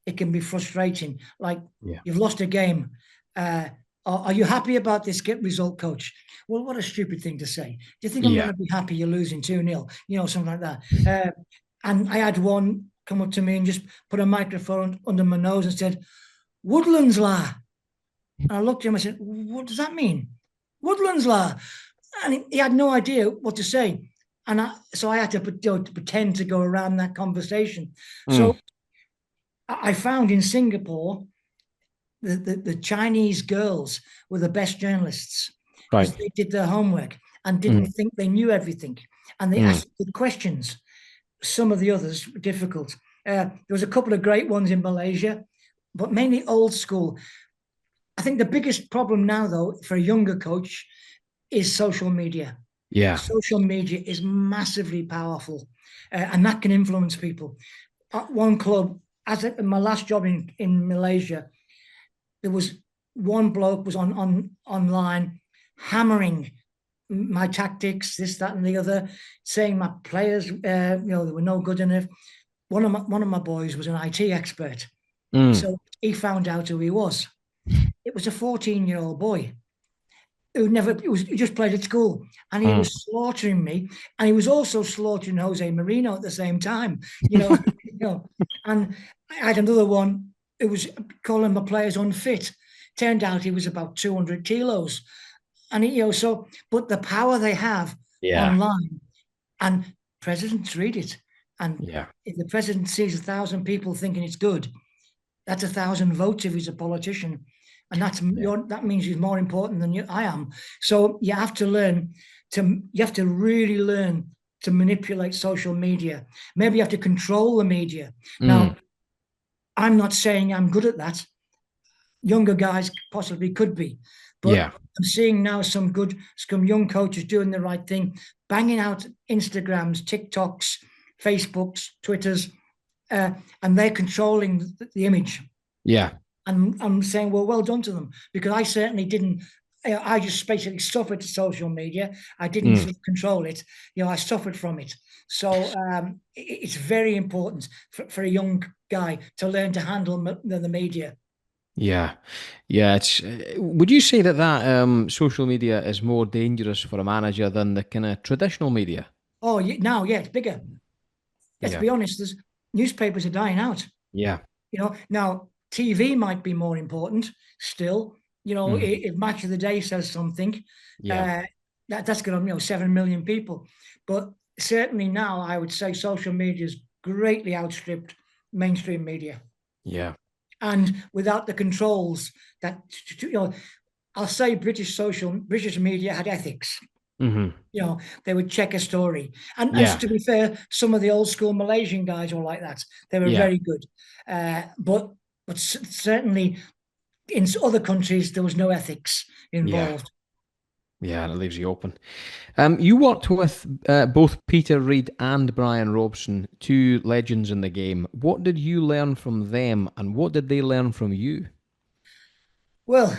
it can be frustrating. Like Yeah. you've lost a game. Are you happy about this result, coach? Well, what a stupid thing to say. Do you think I'm going Yeah. to be happy you're losing 2-0? Something like that. And I had one come up to me and just put a microphone under my nose and said, Woodlands la. And I looked at him and I said, what does that mean? Woodlands la. And he had no idea what to say. So I had to pretend to go around that conversation. Mm. So I found in Singapore, the Chinese girls were the best journalists Right. because they did their homework and didn't Mm. think they knew everything. And they Mm. asked good questions. Some of the others were difficult. There was a couple of great ones in Malaysia, but mainly old school. I think the biggest problem now, though, for a younger coach is social media. Yeah. Social media is massively powerful, and that can influence people. At one club, in my last job in Malaysia, there was one bloke was on online hammering my tactics, this, that, and the other, saying my players, they were no good enough. One of my boys was an IT expert, Mm. so he found out who he was. It was a 14-year-old boy he just played at school, and he Mm. was slaughtering me, and he was also slaughtering Jose Marino at the same time. you know, And I had another one who was calling my players unfit. Turned out he was about 200 kilos, and but the power they have Yeah. online, and presidents read it, and Yeah. if the president sees 1,000 people thinking it's good, that's 1,000 votes if he's a politician, and Yeah. that means he's more important than I am. So you have to really learn to manipulate social media. Maybe you have to control the media. Mm. Now, I'm not saying I'm good at that. Younger guys possibly could be, but Yeah. I'm seeing now some young coaches doing the right thing, banging out Instagrams, TikToks, Facebooks, Twitters, uh, and they're controlling the image. Yeah. And I'm saying, well done to them, because I certainly didn't. I just basically suffered social media. I didn't Mm. control it. I suffered from it. So it's very important for a young guy to learn to handle the media. Yeah. Yeah. It's. Would you say that social media is more dangerous for a manager than the kind of traditional media? Oh, now, yeah, it's bigger. Let's Yeah. be honest. There's newspapers are dying out. Yeah. Now TV might be more important still. Mm. If Match of the Day says something, Yeah. uh, that's going to 7 million people. But certainly now, I would say social media has greatly outstripped mainstream media, Yeah. and without the controls that I'll say British media had ethics. Hmm. They would check a story. And Yeah. to be fair, some of the old school Malaysian guys were like that. They were Yeah. very good. But certainly in other countries, there was no ethics Yeah. involved. Yeah. It leaves you open. You worked with both Peter Reid and Brian Robson, two legends in the game. What did you learn from them, and what did they learn from you? Well,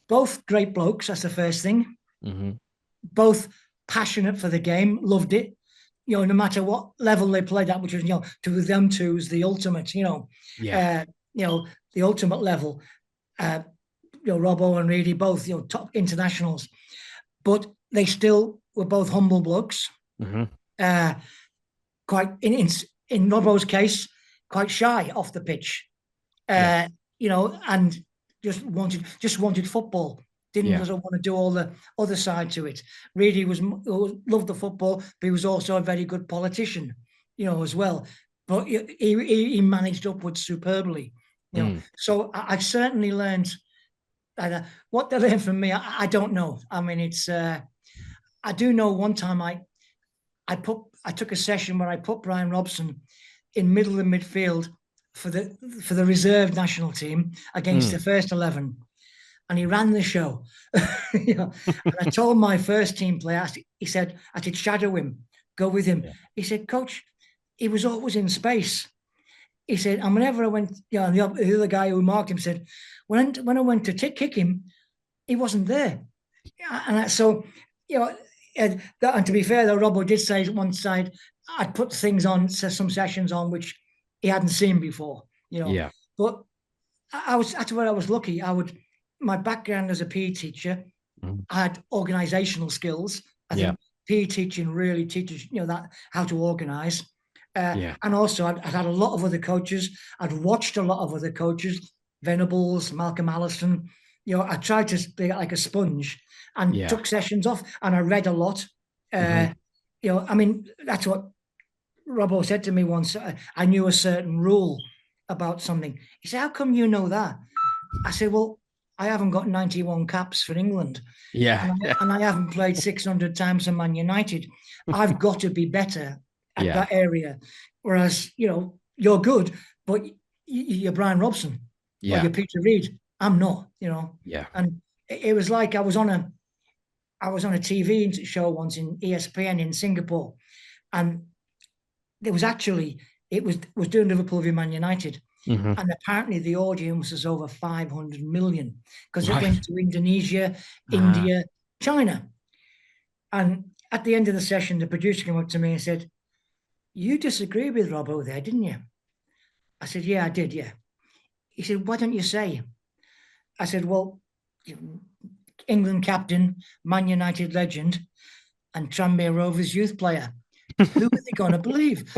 both great blokes, that's the first thing. Hmm. Both passionate for the game, loved it. No matter what level they played at, which was, to them two was the ultimate, Yeah. uh, the ultimate level. Uh, Robbo and Reedy, both, top internationals. But they still were both humble blokes. Hmm. Uh, quite in Robbo's case, quite shy off the pitch. Yeah. And just wanted football. Didn't Yeah. want to do all the other side to it. Really loved the football, but he was also a very good politician, as well. But he managed upwards superbly. Mm. So I certainly learned what they learned from me. I don't know. I mean, it's. I do know one time I took a session where I put Brian Robson in middle of midfield for the reserve national team against Mm. the first 11. and he ran the show. And I told my first team player, he said, I did shadow him, go with him. Yeah. He said, Coach, he was always in space. He said, and whenever I went, and the other guy who marked him said, when I went to kick him, he wasn't there. And so, and to be fair, though, Robbo did say one side, I'd put things on, some sessions on which he hadn't seen before, Yeah. But that's where I was lucky. My background as a PE teacher, I had organizational skills. I think PE teaching really teaches, that how to organize. And also I'd had a lot of other coaches. I'd watched a lot of other coaches, Venables, Malcolm Allison. I tried to be like a sponge and took sessions off, and I read a lot. I mean, that's what Robbo said to me once. I knew a certain rule about something. He said, how come you know that? I said, well, I haven't got 91 caps for England. Yeah. And I haven't played 600 times for Man United. I've got to be better at that area. Whereas, you're good, but you're Brian Robson or you're Peter Reid. I'm not, Yeah. And it was like I was on a TV show once in ESPN in Singapore, and it was doing Liverpool v Man United. And apparently the audience was over 500 million because it went to Indonesia, India, China. And at the end of the session, the producer came up to me and said, you disagree with Robbo there, didn't you? I said, yeah, I did, yeah. He said, why don't you say? I said, well, England captain, Man United legend, and Tranmere Rovers youth player. Who are they going to believe?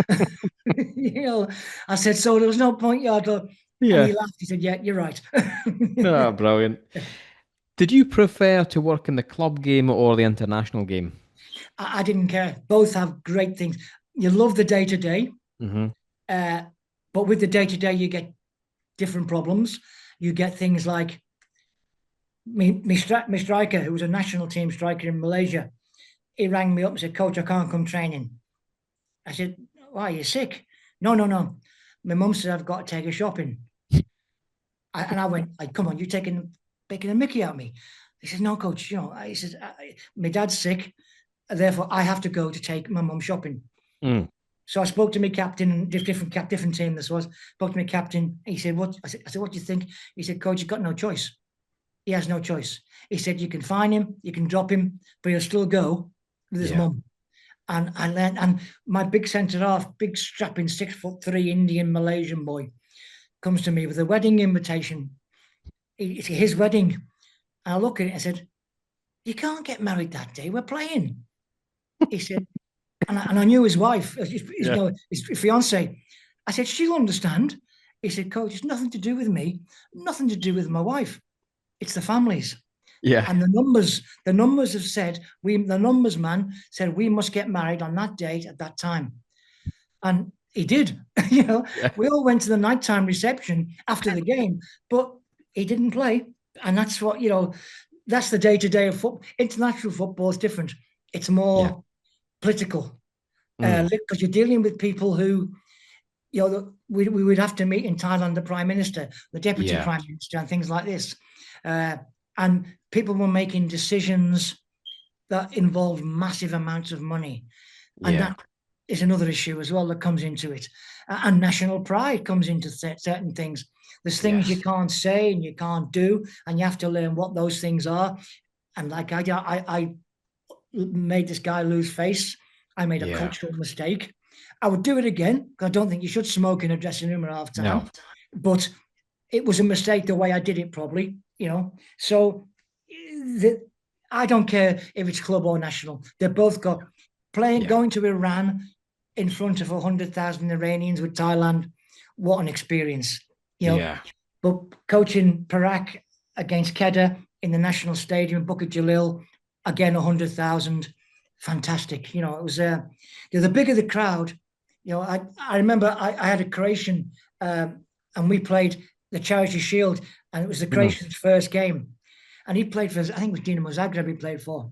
I said, so there was no point, Yardler. Yeah. And he laughed. He said, yeah, you're right. Oh, brilliant. Did you prefer to work in the club game or the international game? I didn't care. Both have great things. You love the day-to-day, but with the day-to-day, you get different problems. You get things like my striker, who was a national team striker in Malaysia. He rang me up and said, Coach, I can't come training. I said, why, are you sick? No. My mum said I've got to take her shopping. And I went, like, come on, you're taking a mickey at me. He said, no, Coach, he says, my dad's sick, therefore I have to go to take my mum shopping. So I spoke to my captain, different team this was, spoke to my captain. He said, what? I said, what do you think? He said, Coach, you've got no choice. He has no choice. He said, you can fine him, you can drop him, but he'll still go with his mum. And I learned, and my big centre half, big strapping 6'3" Indian Malaysian boy, comes to me with a wedding invitation. It's his wedding. And I look at it and I said, you can't get married that day, we're playing. He said, and I knew his wife, his fiance. I said, she'll understand. He said, Coach, it's nothing to do with me, nothing to do with my wife. It's the families. Yeah. And the numbers have said, the numbers man said, we must get married on that date at that time. And he did. We all went to the nighttime reception after the game, but he didn't play. And that's what, that's the day-to-day of football. International football is different. It's more political because you're dealing with people who, we would have to meet in Thailand, the Prime Minister, the Deputy Prime Minister, and things like this. And people were making decisions that involved massive amounts of money. And that is another issue as well that comes into it. And national pride comes into certain things. There's things you can't say and you can't do, and you have to learn what those things are. And like I made this guy lose face. I made a cultural mistake. I would do it again, because I don't think you should smoke in a dressing room at half time. No. But it was a mistake the way I did it, probably, So I don't care if it's club or national. They've both got going to Iran in front of 100,000 Iranians with Thailand. What an experience, But coaching Perak against Kedah in the national stadium, Bukit Jalil, again 100,000, fantastic. It was the bigger the crowd. I remember I had a Croatian, and we played the Charity Shield, and it was the Croatian's first game, and he played for, I think it was Dinamo Zagreb he played for.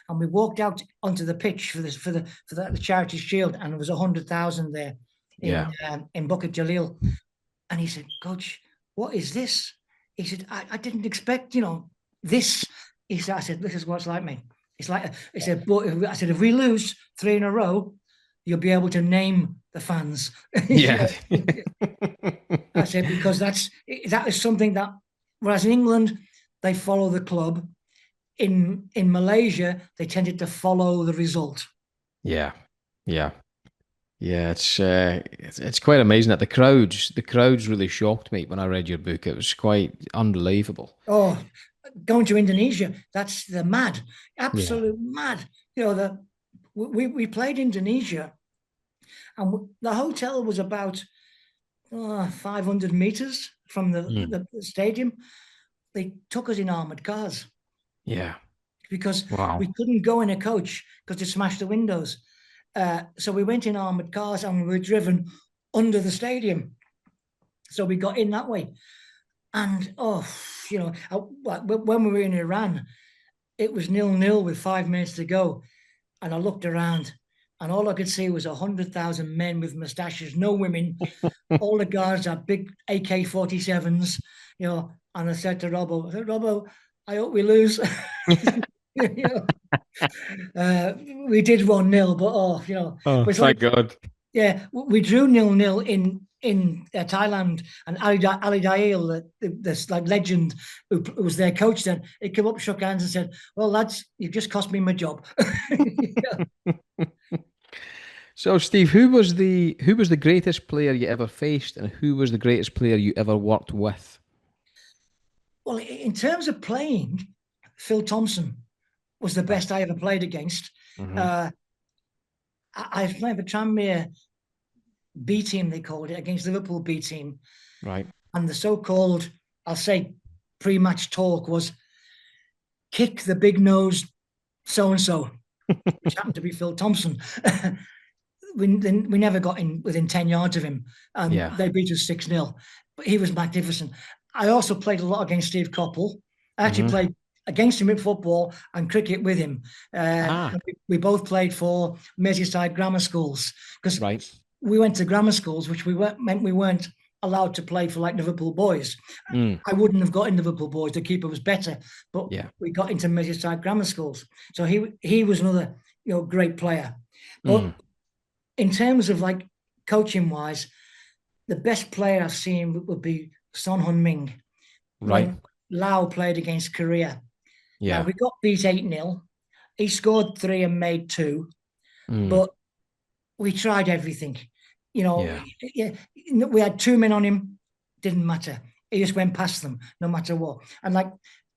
And we walked out onto the pitch for the Charity Shield, and there was 100,000 there in Bukit Jalil. And he said, Coach, what is this? He said, I didn't expect, this. He said, I said, this is what it's like, mate. It's like, he said, but I said, if we lose 3 in a row, you'll be able to name the fans. Yeah. I said, because that is something that, whereas in England, they follow the club. In Malaysia, they tended to follow the result. Yeah. Yeah. Yeah, it's quite amazing that the crowds really shocked me when I read your book. It was quite unbelievable. Oh, going to Indonesia, they're mad, Yeah. absolute mad. We played Indonesia, and the hotel was about 500 meters from Mm. the stadium. They took us in armored cars Yeah. because Wow. we couldn't go in a coach because they smashed the windows. So we went in armored cars and we were driven under the stadium. So we got in that way. And when we were in Iran, it was 0-0 with 5 minutes to go. And I looked around and all I could see was 100,000 men with mustaches, no women. All the guards had big AK-47s, and I said to Robbo, I hope we lose. you know, we did 1-0, but Oh, it's like, thank God. yeah, we drew 0-0 in Thailand, and Ali Dail, this like legend who was their coach then, he came up, shook hands, and said, "Well, lads, you've just cost me my job." Yeah. So, Steve, who was the greatest player you ever faced, and who was the greatest player you ever worked with? Well, in terms of playing, Phil Thompson was the Right. best I ever played against. Hmm. Uh, I played for Tranmere B team, they called it, against Liverpool B team. Right. And the so-called, I'll say, pre-match talk was kick the big nose so-and-so, which happened to be Phil Thompson. we never got in within 10 yards of him, and Yeah. they beat us 6-0. But he was magnificent. I also played a lot against Steve Coppell. I actually Hmm. played against him in football and cricket with him. Ah. We both played for Merseyside grammar schools because Right. we went to grammar schools, which meant we weren't allowed to play for like Liverpool boys. Mm. I wouldn't have got in Liverpool boys. The keeper was better, but Yeah. we got into Merseyside grammar schools. So he was another great player. Mm. But in terms of like coaching wise, the best player I've seen would be Son Heung-min Right. when Lao played against Korea. Now Yeah. we got beat 8-0. He scored 3 and made 2, Mm. but we tried everything. You know, Yeah. yeah, we had 2 men on him, didn't matter. He just went past them, no matter what. And like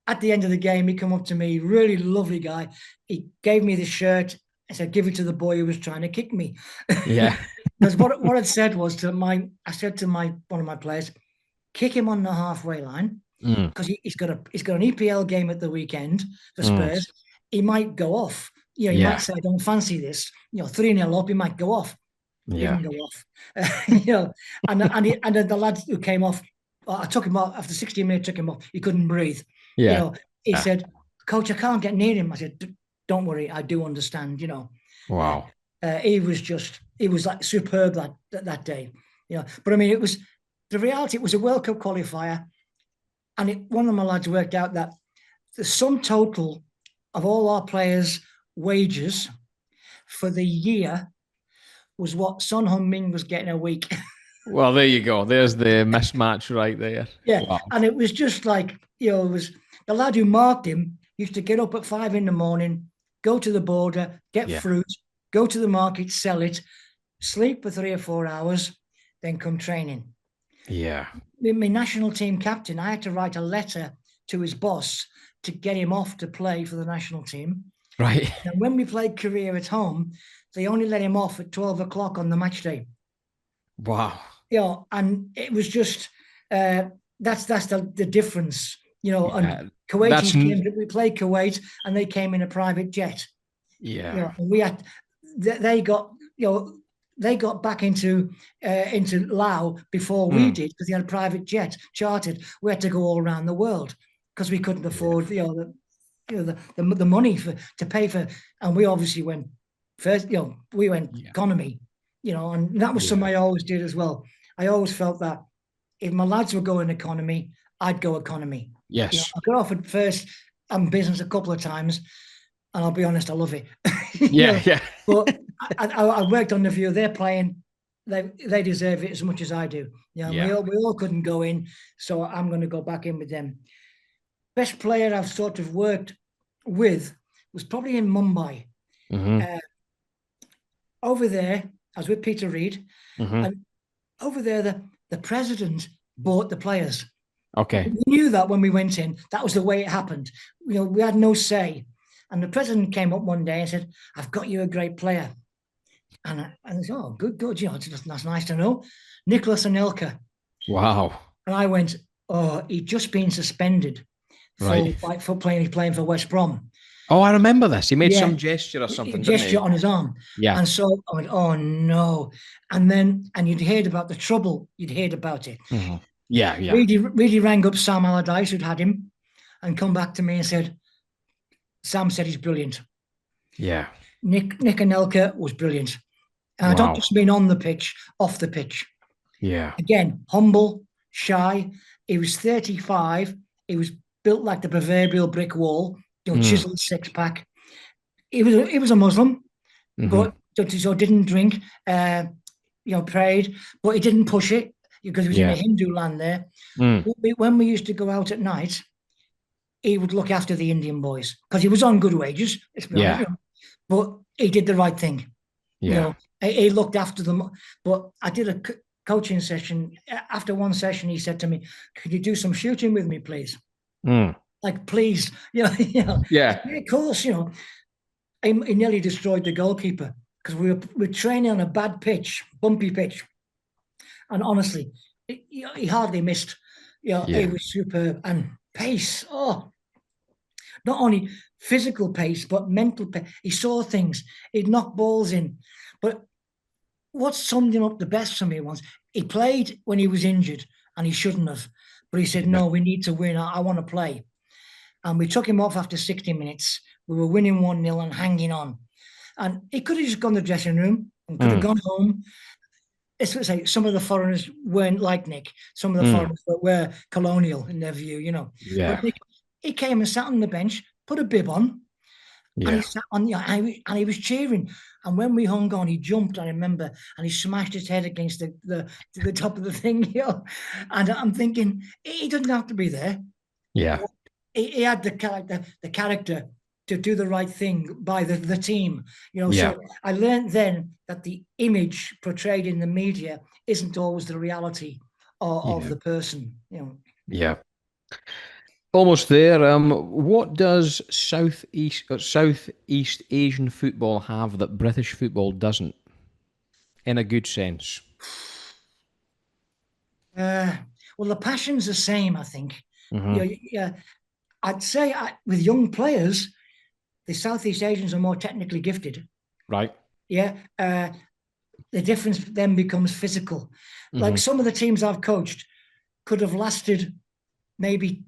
at the end of the game, he come up to me, really lovely guy. He gave me the shirt. I said, "Give it to the boy who was trying to kick me." Yeah. Because what I'd said was I said to one of my players, kick him on the halfway line Mm. because he's got an EPL game at the weekend for Mm. Spurs. He might go off. He might Yeah. say, "I don't fancy this." 3-0 up, he might go off. Yeah. Didn't go off. you know, and then the lads who came off, I took him off after 16 minutes. Took him off. He couldn't breathe. You Yeah. know, he Yeah. said, "Coach, I can't get near him." I said, "Don't worry, I do understand." Uh, Wow. he was like superb that day. But I mean, it was the reality. It was a World Cup qualifier, and one of my lads worked out that the sum total of all our players' wages for the year was what Son Heung-min was getting a week. Well, there you go. There's the mismatch right there. Yeah, Wow. and it was just like it was the lad who marked him used to get up at 5 in the morning, go to the border, get Yeah. fruit, go to the market, sell it, sleep for 3 or 4 hours, then come training. Yeah. My national team captain, I had to write a letter to his boss to get him off to play for the national team. Right. And when we played Korea at home, they only let him off at 12 o'clock on the match day. Wow. And it was just that's the difference. And Yeah. That's Kuwaitis we played Kuwait, and they came in a private jet. yeah. And we had they got they got back into Lao before we Mm. did because they had a private jet chartered. We had to go all around the world because we couldn't afford the money to pay for, and we obviously went first. We went Yeah. economy. And that was something Yeah. I always did as well. I always felt that if my lads were going economy, I'd go economy. Yes. I got offered first and business a couple of times, and I'll be honest, I love it. Yeah, yeah. But I worked on the view they're playing. They deserve it as much as I do. Yeah. We all couldn't go in, so I'm going to go back in with them. Best player I've sort of worked with was probably in Mumbai. Mm-hmm. Over there, I was with Peter Reid, Mm-hmm. and over there, the president bought the players. Okay. We knew that when we went in, that was the way it happened. We had no say. And the president came up one day and said, "I've got you a great player." And I said, "Oh, good. That's nice to know." Nicholas Anelka. Wow. And I went, "Oh, he'd just been suspended Right. for playing for West Brom." Oh, I remember this. He made Yeah, some gesture or he something, didn't gesture he? on his arm. Yeah. And so I went, "Oh no." And you'd heard about the trouble, you'd heard about it. Mm-hmm. Yeah, yeah. Really rang up Sam Allardyce, who'd had him, and come back to me and said, "Sam said he's brilliant." Yeah. Nick Anelka was brilliant. And I don't Wow. just mean on the pitch, off the pitch. Yeah. Again, humble, shy. He was 35. He was built like the proverbial brick wall, chiseled six pack. He was a Muslim, Mm-hmm. but so didn't drink, prayed, but he didn't push it because he was in a Yeah. Hindu land there. Mm. When we used to go out at night, he would look after the Indian boys because he was on good wages, let's be honest. Yeah. But he did the right thing. Yeah. He looked after them. But I did a coaching session. After one session, he said to me, "Could you do some shooting with me, please?" Mm. Like, please, Yeah. of course, He nearly destroyed the goalkeeper because we were training on a bad pitch, bumpy pitch, and honestly, he hardly missed. He Yeah. was superb and pace. Oh, not only physical pace but mental pace. He saw things. He'd knock balls in, but what summed him up the best for me once, he played when he was injured and he shouldn't have, but he said, Yeah. "No, we need to win. I want to play." And we took him off after 60 minutes. We were winning 1-0 and hanging on. And he could have just gone to the dressing room and could have gone home. It's what I say, some of the foreigners weren't like Nick. Some of the foreigners were colonial in their view, Yeah. But Nick, he came and sat on the bench, put a bib on, and he Yeah. sat on, and he was cheering. And when we hung on, he jumped, I remember, and he smashed his head against the top of the thing, And I'm thinking, he doesn't have to be there. Yeah. He had the character to do the right thing by the team, Yeah. So I learned then that the image portrayed in the media isn't always the reality of the person, Yeah. Almost there. What does Southeast Asian football have that British football doesn't, in a good sense? Well, the passion's the same, I think. Mm-hmm. Yeah, I'd say with young players, the Southeast Asians are more technically gifted. Right. Yeah. The difference then becomes physical. Like some of the teams I've coached could have lasted maybe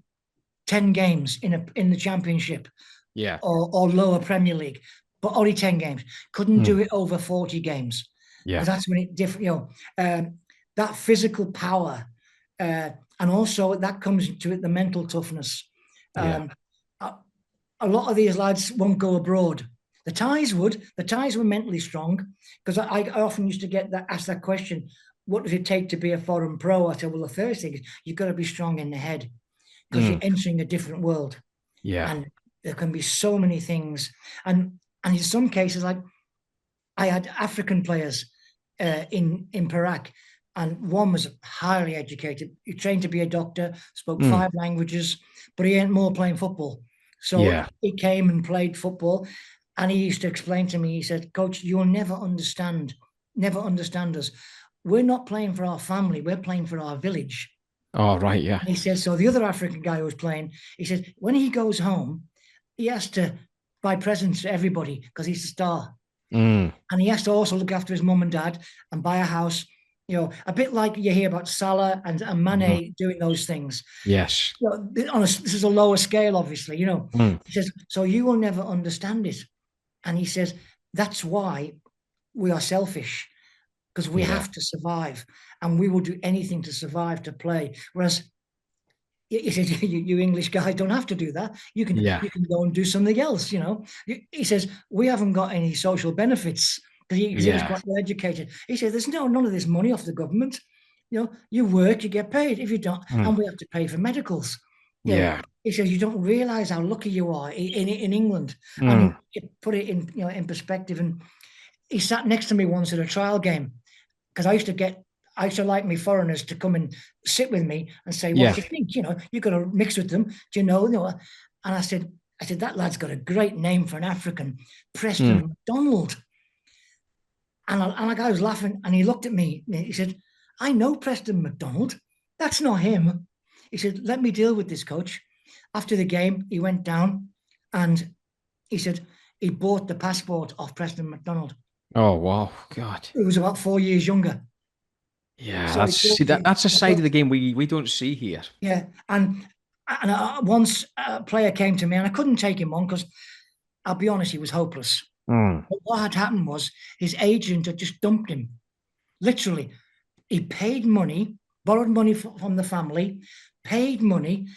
10 games in the championship, Yeah. or lower Premier League, but only 10 games. Couldn't do it over 40 games. Yeah. Because that's when it different, that physical power, and also that comes into it, the mental toughness. Yeah. A lot of these lads won't go abroad. The Thais would. The Thais were mentally strong, because I often used to asked that question: what does it take to be a foreign pro? I said, well, the first thing is you've got to be strong in the head, because you're entering a different world. Yeah. And there can be so many things. And in some cases, like I had African players in Perak, and one was highly educated. He trained to be a doctor, spoke 5 languages, but he earned more playing football. So Yeah. he came and played football, and he used to explain to me, he said, "Coach, you'll never understand us. We're not playing for our family, we're playing for our village." Oh, right. Yeah. And he said, so the other African guy who was playing, he said, when he goes home, he has to buy presents to everybody because he's a star. And he has to also look after his mum and dad and buy a house, a bit like you hear about Salah and Mane doing those things. Yes. This is a lower scale, obviously, He says, so you will never understand it. And he says, that's why we are selfish, because we have to survive, and we will do anything to survive, to play. Whereas he said, you English guys don't have to do that. You can Yeah. go and do something else, you know. He says, we haven't got any social benefits because he was Yeah. quite well educated. He said, there's none of this money off the government. You know, you work, you get paid. If you don't, Mm. and we have to pay for medicals. You know, Yeah. he says, you don't realize how lucky you are in England. And Mm. he put it in, you know, in perspective. And he sat next to me once at a trial game because I used to like me foreigners to come and sit with me and say, what Yeah. do you think? You know, you've got to mix with them. Do you know? And I said, that lad's got a great name for an African, Mm. Preston McDonald. And a guy was laughing and he looked at me and he said, I know Preston McDonald. That's not him. He said, let me deal with this, coach. After the game, he went down and he said he bought the passport off Preston McDonald. Oh wow, God. He was about 4 years younger. Yeah, So he see, bought it. that's a side of the game we don't see here. Yeah, and once a player came to me, and I couldn't take him on because I'll be honest, he was hopeless. Mm. But what had happened was his agent had just dumped him. Literally, he paid money, borrowed money from the family, paid money,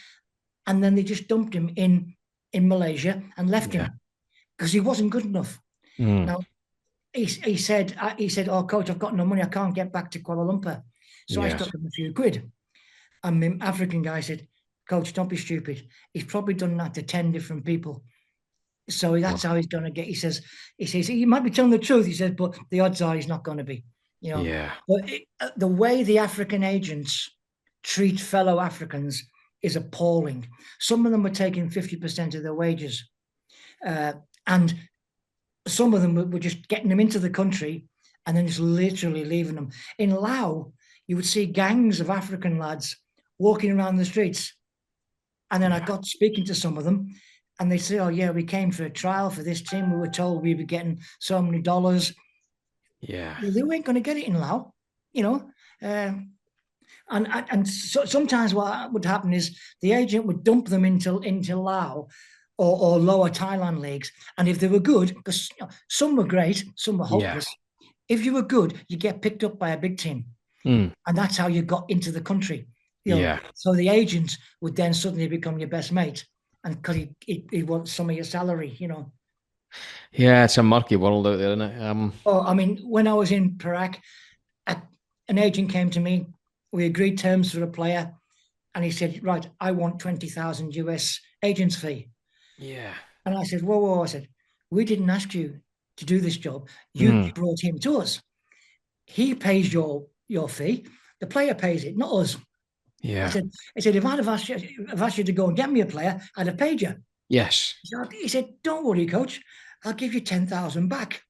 and then they just dumped him in Malaysia and left Yeah. him because he wasn't good enough. Mm. Now he said, "Oh, coach, I've got no money. I can't get back to Kuala Lumpur." So I Yes. stuck him a few quid. And the African guy said, coach, don't be stupid. He's probably done that to 10 different people. So that's how he's going to get. He says, he might be telling the truth. He says, but the odds are he's not going to be, you know. Yeah. But the way the African agents treat fellow Africans is appalling. Some of them were taking 50% of their wages. And some of them were just getting them into the country and then just literally leaving them. In Laos, you would see gangs of African lads walking around the streets. And then I got speaking to some of them, and they say, "Oh yeah, we came for a trial for this team. We were told we'd be getting so many dollars." Yeah. Well, they weren't going to get it in Laos, you know. And so sometimes what would happen is the agent would dump them into Laos or lower Thailand leagues, and if they were good, because some were great, some were Yeah. hopeless. If you were good, you get picked up by a big team. Mm. And that's how you got into the country. You know, Yeah. so the agent would then suddenly become your best mate, and because he wants some of your salary, you know. Yeah, it's a murky world out there, isn't it? Oh, I mean, when I was in Perak, an agent came to me. We agreed terms for a player, and he said, "Right, I want 20,000 US agent's fee." Yeah. And I said, "Whoa!" I said, "We didn't ask you to do this job. You Mm. brought him to us. He pays your fee. The player pays it, not us." Yeah. I said, if I'd have asked you to go and get me a player, I'd have paid you. Yes. He said, don't worry, coach. I'll give you 10,000 back.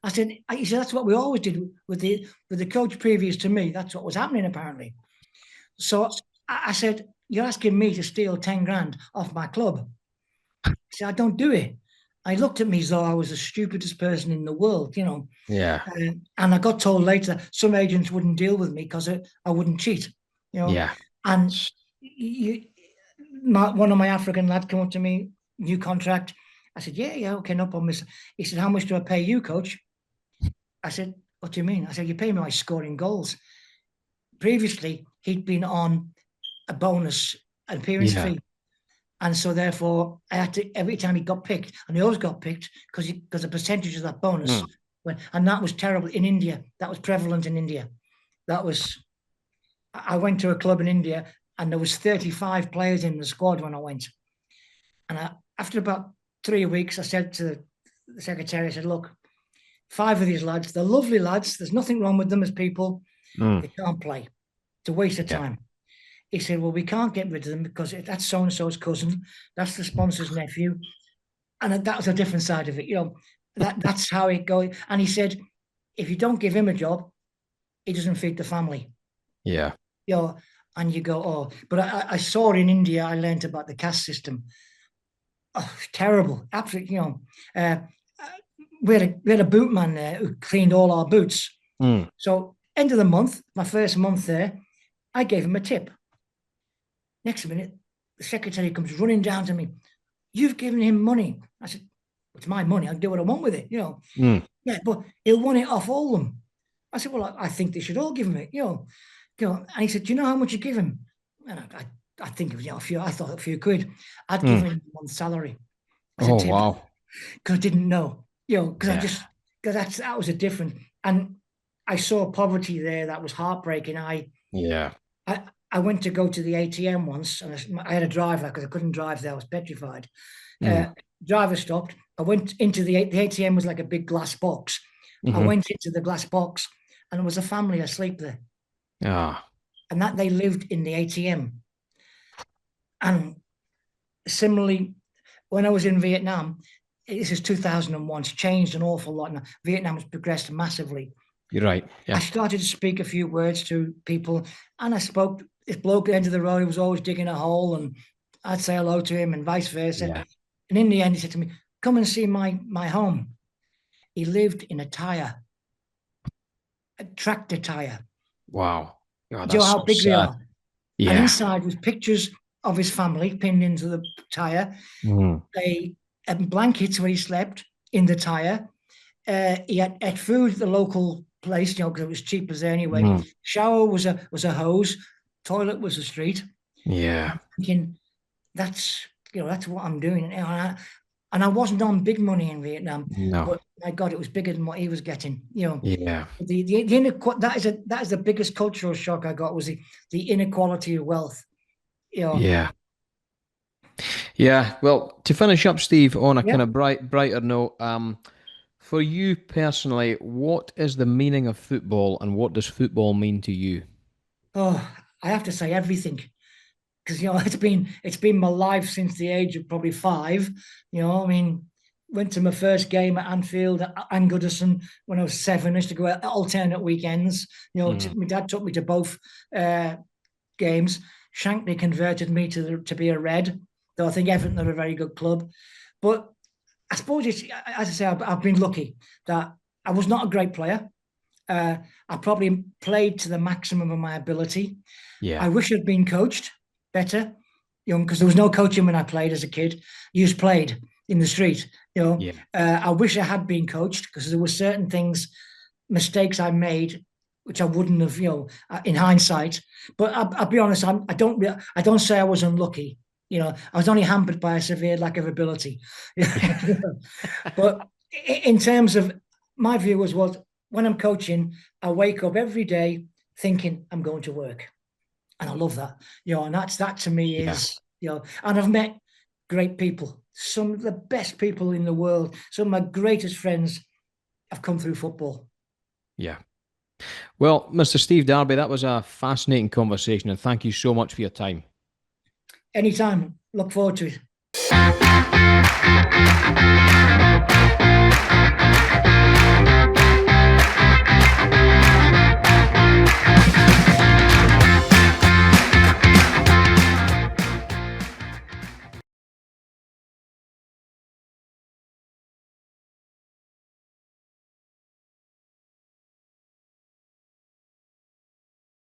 He said, that's what we always did with the coach previous to me. That's what was happening apparently. So I said, you're asking me to steal 10 grand off my club. He said, I don't do it. I looked at me as though I was the stupidest person in the world, you know. Yeah. And I got told later some agents wouldn't deal with me because I wouldn't cheat, you know. Yeah. And one of my African lads came up to me, new contract. I said, yeah, okay, no problem. He said, how much do I pay you, coach? I said, what do you mean? I said, you pay me by scoring goals. Previously, he'd been on a bonus, an appearance Yeah. fee. And so therefore, I had to, every time he got picked, and he always got picked because the percentage of that bonus went, and that was terrible in India. That was prevalent in India. I went to a club in India and there was 35 players in the squad when I went. And after about 3 weeks, I said to the secretary, I said, look, 5 of these lads, they're lovely lads. There's nothing wrong with them as people. They can't play. It's a waste of time. He said, well, we can't get rid of them because that's so-and-so's cousin. That's the sponsor's nephew. And that was a different side of it. You know, that's how it goes. And he said, if you don't give him a job, he doesn't feed the family. Yeah. You know, and you go, oh, but I saw in India, I learned about the caste system. Oh, terrible. Absolutely, you know. We had a boot man there who cleaned all our boots. So end of the month, my first month there, I gave him a tip. Next minute, the secretary comes running down to me. You've given him money. I said, it's my money. I'll do what I want with it, you know. Yeah, but he'll want it off all of them. I said, well, I think they should all give him it, you know. And he said, do you know how much you give him? and I think it was, I thought a few quid. I'd Mm. given him a month's salary as a Oh, tip wow. because I didn't know, because I Yeah. just, because that was a different, and I saw poverty there that was heartbreaking. Yeah. I, I went to go to the ATM once, and I had a driver because I couldn't drive there. I was petrified. Uh, Mm. Driver stopped. I went into the ATM was like a big glass box. I Mm-hmm. went into the glass box, and there was a family asleep there, Ah. and that they lived in the ATM. And similarly, when I was in Vietnam, this is 2001. It's changed an awful lot now. Vietnam has progressed massively. You're right. I Yeah. started to speak a few words to people, and I spoke. This bloke at the end of the road, he was always digging a hole, and I'd say hello to him, and vice versa. Yeah. And in the end, he said to me, "Come and see my home." He lived in a tractor tire. Wow. Oh, Do you know that's how so big they sad. are? And Yeah. inside was pictures of his family pinned into the tire. Mm. A, blankets where he slept in the tire. He had food at the local place, because it was cheap as there anyway. Mm. Shower was a hose. Toilet was a street. Yeah. Thinking that's what I'm doing. And I wasn't on big money in Vietnam, No. but my God, it was bigger than what he was getting. Yeah. That is the biggest cultural shock I got was the inequality of wealth. You know, Yeah. Yeah. Well, to finish up, Steve, on a kind yeah. of brighter note, for you personally, what is the meaning of football and what does football mean to you? Oh, I have to say everything because it's been my life since the age of probably 5. I mean, went to my first game at Anfield at Goodison when I was 7. I used to go out alternate weekends. Mm. My dad took me to both uh, games. Shankly converted me to be a Red, though I think Everton are a very good club. But I suppose it's, as I say, I've been lucky that I was not a great player. I probably played to the maximum of my ability. Yeah. I wish I'd been coached better, because there was no coaching when I played as a kid. You just played in the street. Yeah. I wish I had been coached because there were certain things, mistakes I made, which I wouldn't have, in hindsight. But I'll be honest, I don't say I was unlucky. I was only hampered by a severe lack of ability. Yeah. But in terms of my view was when I'm coaching, I wake up every day thinking I'm going to work, and I love that. And that to me Yeah. is, and I've met great people, some of the best people in the world. Some of my greatest friends have come through football. Yeah. Well, Mr. Steve Darby, that was a fascinating conversation and thank you so much for your time. Anytime, look forward to it.